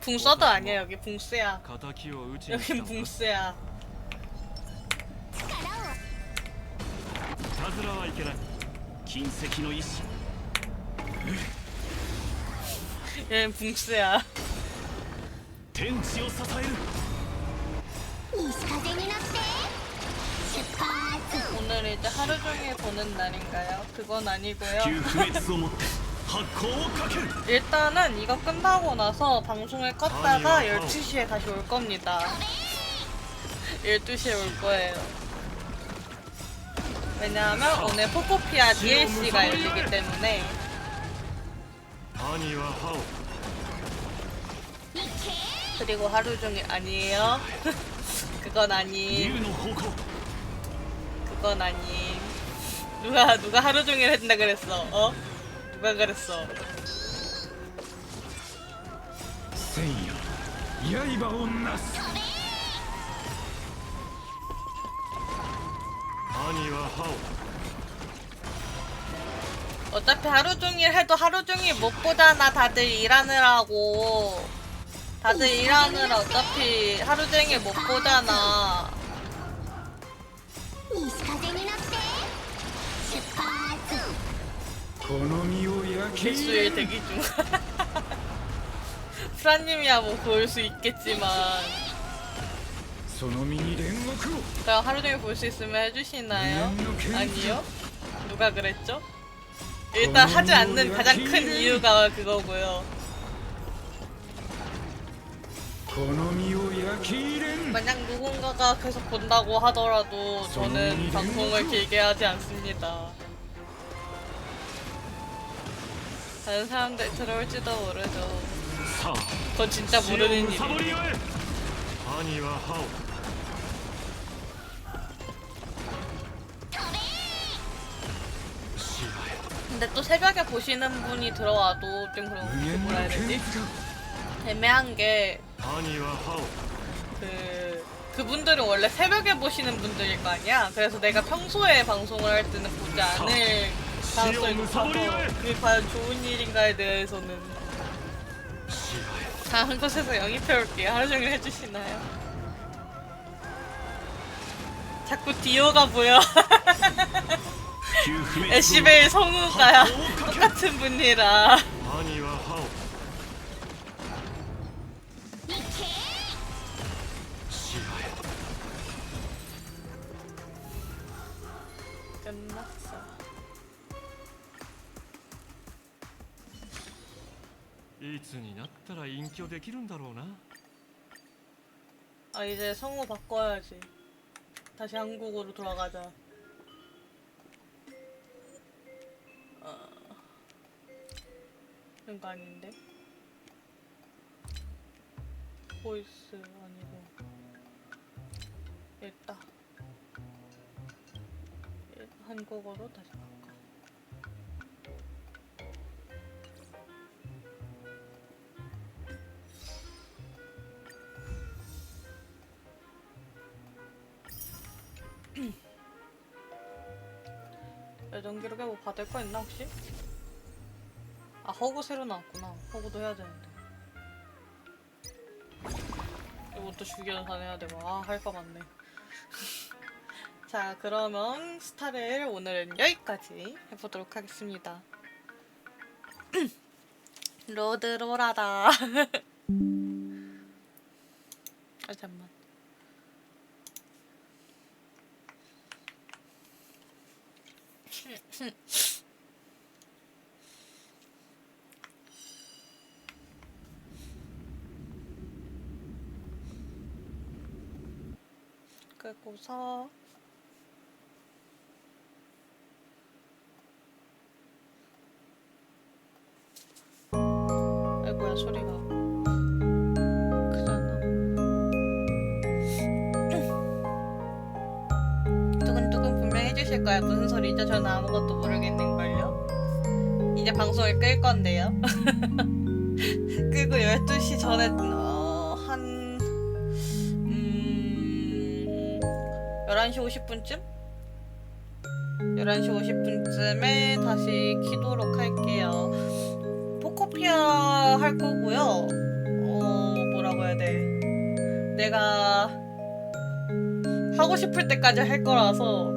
붕서드 아니야 여기 붕스야. 여긴 붕스야. たずらはいけない。金石の意志。 얘는 붕스야. 天地を支える。 西風になって出発 오늘 이제 하루 종일 보는 날인가요? 그건 아니고요. 旧不滅をもって発光をかける。 일단은 이거 끝나고 나서 방송을 껐다가 12시에 다시 올 겁니다. 12시에 올 거예요. 왜냐하면 오늘 포코피아 DLC가 열리기 때문에. 兄は歯を 그리고 하루 종일 아니에요. 그건 아님. 竜の方向。 그건 아님. 누가 하루 종일 한다 그랬어? 어? 누가 그랬어? 千夜刃をなす。兄は歯を 어차피 하루 종일 해도 하루 종일 못 보잖아. 다들 일하느라고. 다들 일하느라 어차피 하루 종일 못 보잖아. 西風になって出発 개수일 대기 중. 프라님이야 뭐 볼 수 있겠지만. 그럼 하루 종일 볼 수 있으면 해주시나요? 아니요? 누가 그랬죠? 일단 하지 않는 가장 큰 이유가 그거고요. 만약 누군가가 계속 본다고 하더라도 저는 방송을 길게 하지 않습니다. 다른 사람들 들어올지도 모르죠. 그건 진짜 모르는 일이에요. 근데 또 새벽에 보시는 분이 들어와도 좀 그런 게 뭐라 해야 되지? 애매한 게 그분들은 원래 새벽에 보시는 분들일 거 아니야. 그래서 내가 평소에 방송을 할 때는 보지 않을 가능성이 높아서 그게 과연 좋은 일인가에 대해서는 다른 곳에서 영입해올게요. 하루 종일 해주시나요? 자꾸 디오가 보여. 애쉬베일 성우가 똑같은 분이라. 끝났어. 아 이제 성우 바꿔야지. 다시 한국으로 돌아가자. 이런 거 아닌데? 보이스 아니고 일단 한국어로 다시 바꿔. 예전 기록에 뭐 받을 거 있나 혹시? 아 허구 새로 나왔구나. 허구도 해야 되는데. 이것도 주기연산 해야 되고 할 거 많네. 자 그러면 스타를 오늘은 여기까지 해보도록 하겠습니다. 로드로라다. 아 잠만. 그리고서 아이고야 소리가 크잖아. 두근두근 분명 해주실 거야. 무슨 소리죠? 저는 아무것도 모르겠는걸요. 이제 방송을 끌 건데요. 끄고 12시 전에 한 11시 50분쯤? 11시 50분쯤에 다시 키도록 할게요. 포코피아 할 거고요. 뭐라고 해야 돼. 내가 하고 싶을 때까지 할 거라서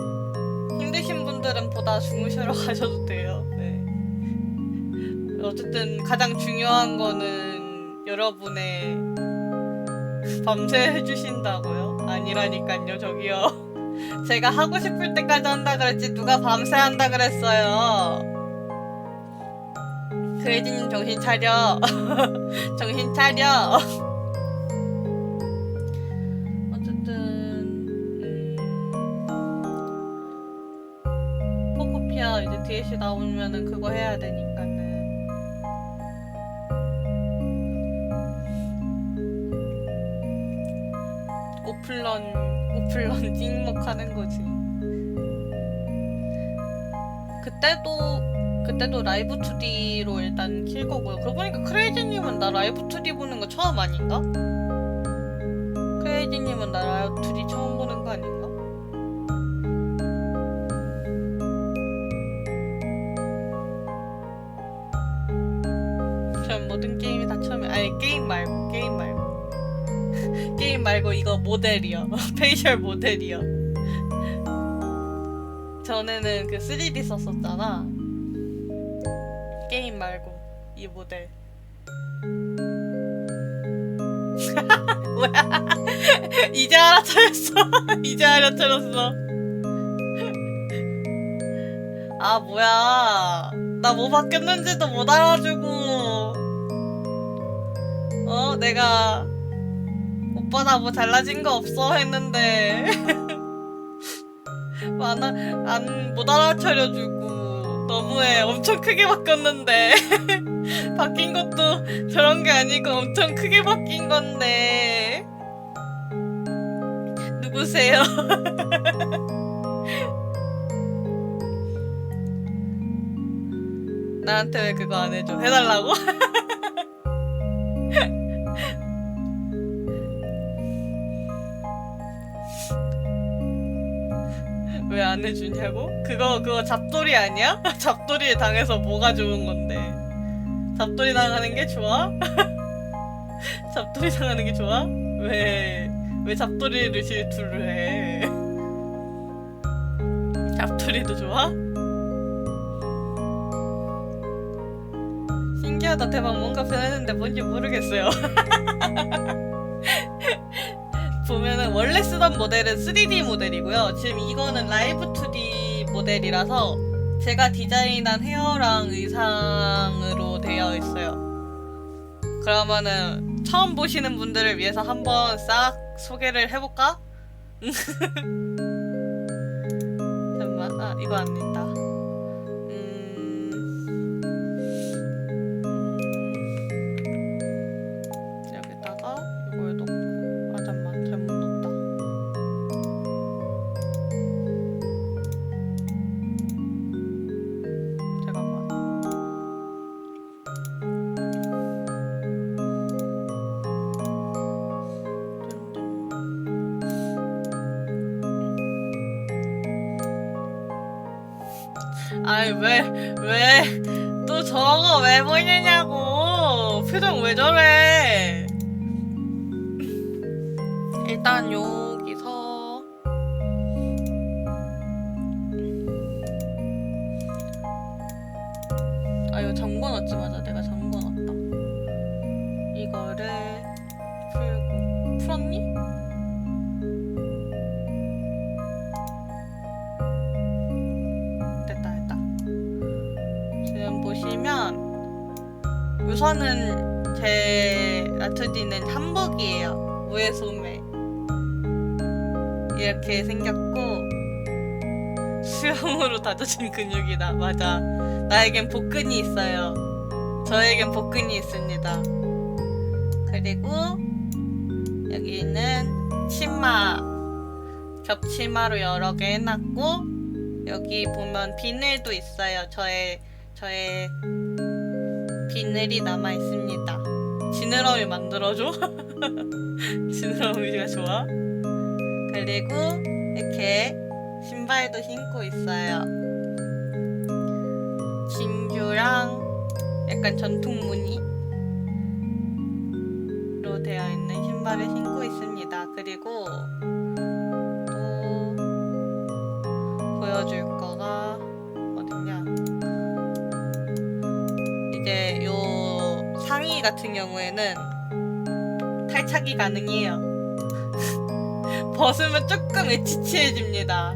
힘드신 분들은 보다 주무시러 가셔도 돼요. 네. 어쨌든 가장 중요한 거는 여러분의 밤새 해주신다고요? 아니라니깐요, 저기요. 제가 하고 싶을 때까지 한다 그랬지 누가 밤새 한다 그랬어요. 그레디님 정신 차려. 정신 차려. 어쨌든 포코피아 이제 DLC 나오면은 그거 해야 되니까는 오플런 찍먹 하는 거지. 그때도 라이브 2D로 일단 킬 거고요. 그러고 보니까 크레이지님은 나 라이브 2D 보는 거 처음 아닌가? 크레이지님은 나 라이브 2D 처음 보는 거 아닌가? 전 모든 게임이 다 처음에 아니 게임 말고 이거 모델이요. 페이셜 모델이요. 전에는 그 3D 썼었잖아. 게임 말고 이 모델. 뭐야? 이제 알아차렸어. 이제 알아차렸어. 아 뭐야? 나 뭐 바뀌었는지도 못 알아주고. 내가 오빠 나 뭐 달라진 거 없어 했는데 못 알아차려주고 너무해. 엄청 크게 바뀌었는데 바뀐 것도 저런 게 아니고 엄청 크게 바뀐 건데 누구세요? 나한테 왜 그거 안 해줘? 해달라고? 왜 안 해주냐고? 그거 잡돌이 아니야? 잡돌이에 당해서 뭐가 좋은 건데? 잡돌이 당하는 게 좋아? 잡돌이 당하는 게 좋아? 왜 잡돌이를 질투를 해? 잡돌이도 좋아? 신기하다. 대박. 뭔가 변했는데 뭔지 모르겠어요. 보면은 원래 쓰던 모델은 3D 모델이고요. 지금 이거는 라이브 2D 모델이라서 제가 디자인한 헤어랑 의상으로 되어 있어요. 그러면은 처음 보시는 분들을 위해서 한번 싹 소개를 해볼까? 잠깐만. 아, 이거 안 된다. 여기다가 이걸 넣고. 아, 잠깐만. 잘못 넣었다. 잠깐만. 아이, 또 저거 왜 보이냐고. 표정 왜 저래. 일단 여기서 아, 이거 잠궈놨지. 맞아, 내가 잠궈놨다. 이거를 풀고. 풀었니? 됐다. 지금 보시면 우선은 제 라투디는 한복이에요. 무의 소매 이렇게 생겼고 수영으로 다져진 근육이다. 맞아. 나에겐 복근이 있어요. 저에겐 복근이 있습니다. 그리고 여기는 치마, 겹치마로 여러 개 해놨고 여기 보면 비늘도 있어요. 저의 비늘이 남아 있습니다. 지느러미 만들어줘? 지느러미가 좋아? 그리고 이렇게 신발도 신고 있어요. 진주랑 약간 전통 무늬로 되어 있는 신발을 신고 있습니다. 그리고 또 보여줄 거가 어딨냐? 이제 요 상의 같은 경우에는 탈착이 가능해요. 벗으면 조금 에치치해집니다.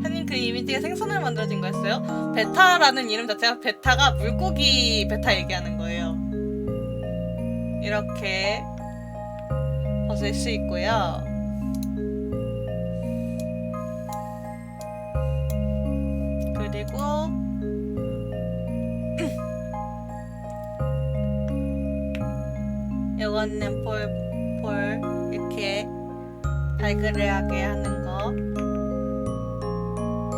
하긴 그 이미지가 생선으로 만들어진 거였어요? 베타라는 이름 자체가 베타가 물고기 베타 얘기하는 거예요. 이렇게 벗을 수 있고요. 그리고 이거는 볼 이렇게 발그레하게 하는 거.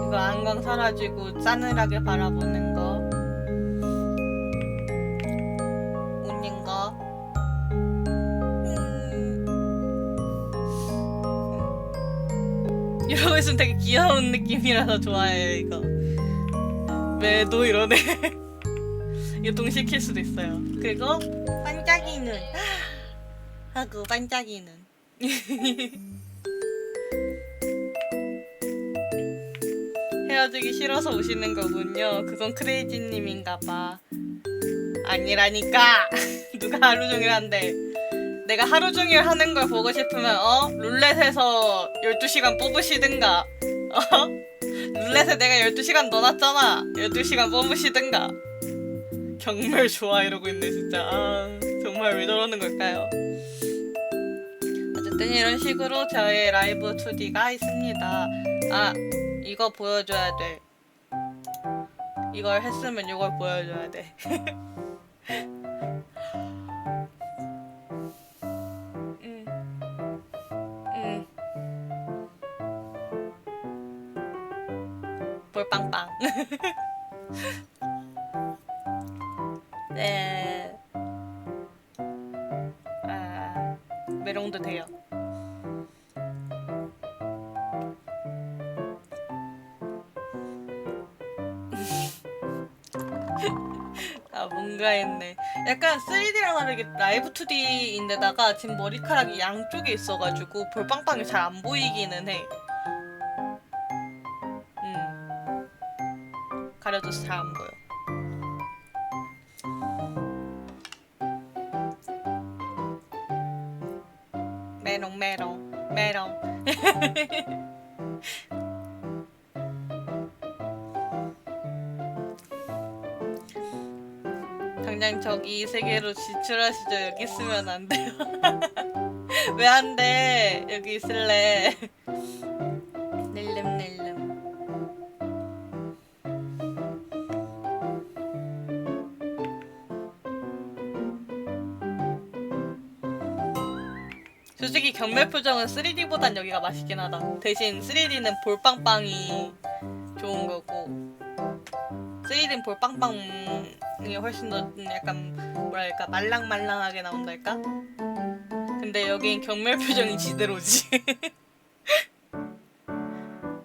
이거 안광 사라지고 싸늘하게 바라보는 거. 웃는 거. 이러고 있으면 되게 귀여운 느낌이라서 좋아해요. 이거 왜도 이러네. 이거 동시에 킬 수도 있어요. 그리고 반짝이는 하고 반짝이는 헤어지기 싫어서 오시는 거군요. 그건 크레이지님인가봐. 아니라니까. 누가 하루 종일 한대. 내가 하루 종일 하는 걸 보고 싶으면 룰렛에서 12시간 뽑으시든가. 룰렛에 내가 12시간 넣어놨잖아. 12시간 뽑으시든가. 정말 좋아 이러고 있네 진짜. 아, 정말 왜 저러는 걸까요? 어쨌든 이런 식으로 저의 라이브 2D가 있습니다. 아, 이거 보여줘야 돼. 이걸 했으면 이걸 보여줘야 돼. 볼빵빵. 네. 아, 메롱도 돼요. 아, 뭔가 했네. 약간 3D랑 다르게 라이브 2D인데다가 지금 머리카락이 양쪽에 있어가지고 볼빵빵이 잘 안 보이기는 해. 가려져서 잘 안 보여. 메롱 메롱 메롱. 당장 저기 세계로 지출하시죠. 여기 있으면 안 돼요. 왜 안 돼? 여기 있을래. 낼름. 솔직히 경멸 표정은 3D보단 여기가 맛있긴 하다. 대신 3D는 볼빵빵이 좋은 거고 3D는 볼빵빵이 훨씬 더 약간 뭐랄까 말랑말랑하게 나온달까? 근데 여긴 경멸 표정이 지대로지.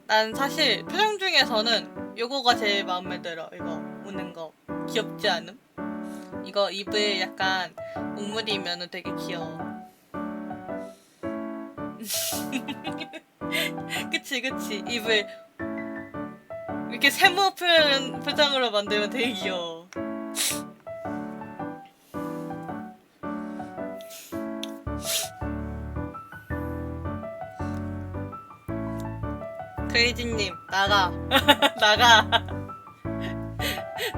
난 사실 표정 중에서는 요거가 제일 마음에 들어. 이거 우는 거 귀엽지 않음? 이거 입에 약간 우물이면은 되게 귀여워. 그치 입을 이렇게 세모 표정으로 만들면 되게 귀여워. 크레이지님 나가. 나가.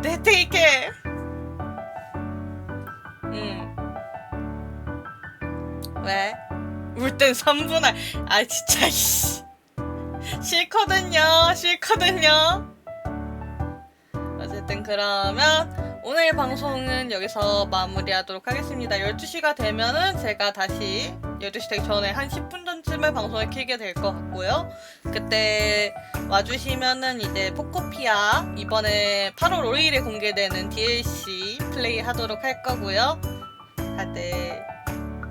내 테이크해. 왜? 울 땐 3분할. 아 진짜 씨. 싫거든요. 어쨌든 그러면 오늘 방송은 여기서 마무리하도록 하겠습니다. 12시가 되면은 제가 다시 12시 되기 전에 한 10분 전쯤에 방송을 켜게 될 것 같고요. 그때 와주시면은 이제 포코피아 이번에 8월 5일에 공개되는 DLC 플레이 하도록 할 거고요. 다들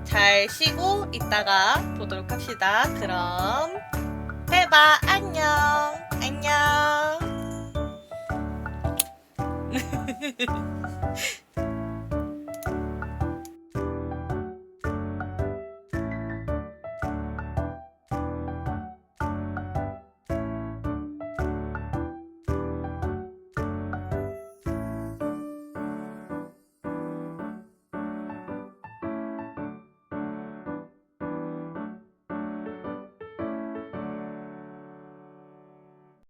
잘 쉬고 이따가 보도록 합시다. 그럼 해봐. 안녕.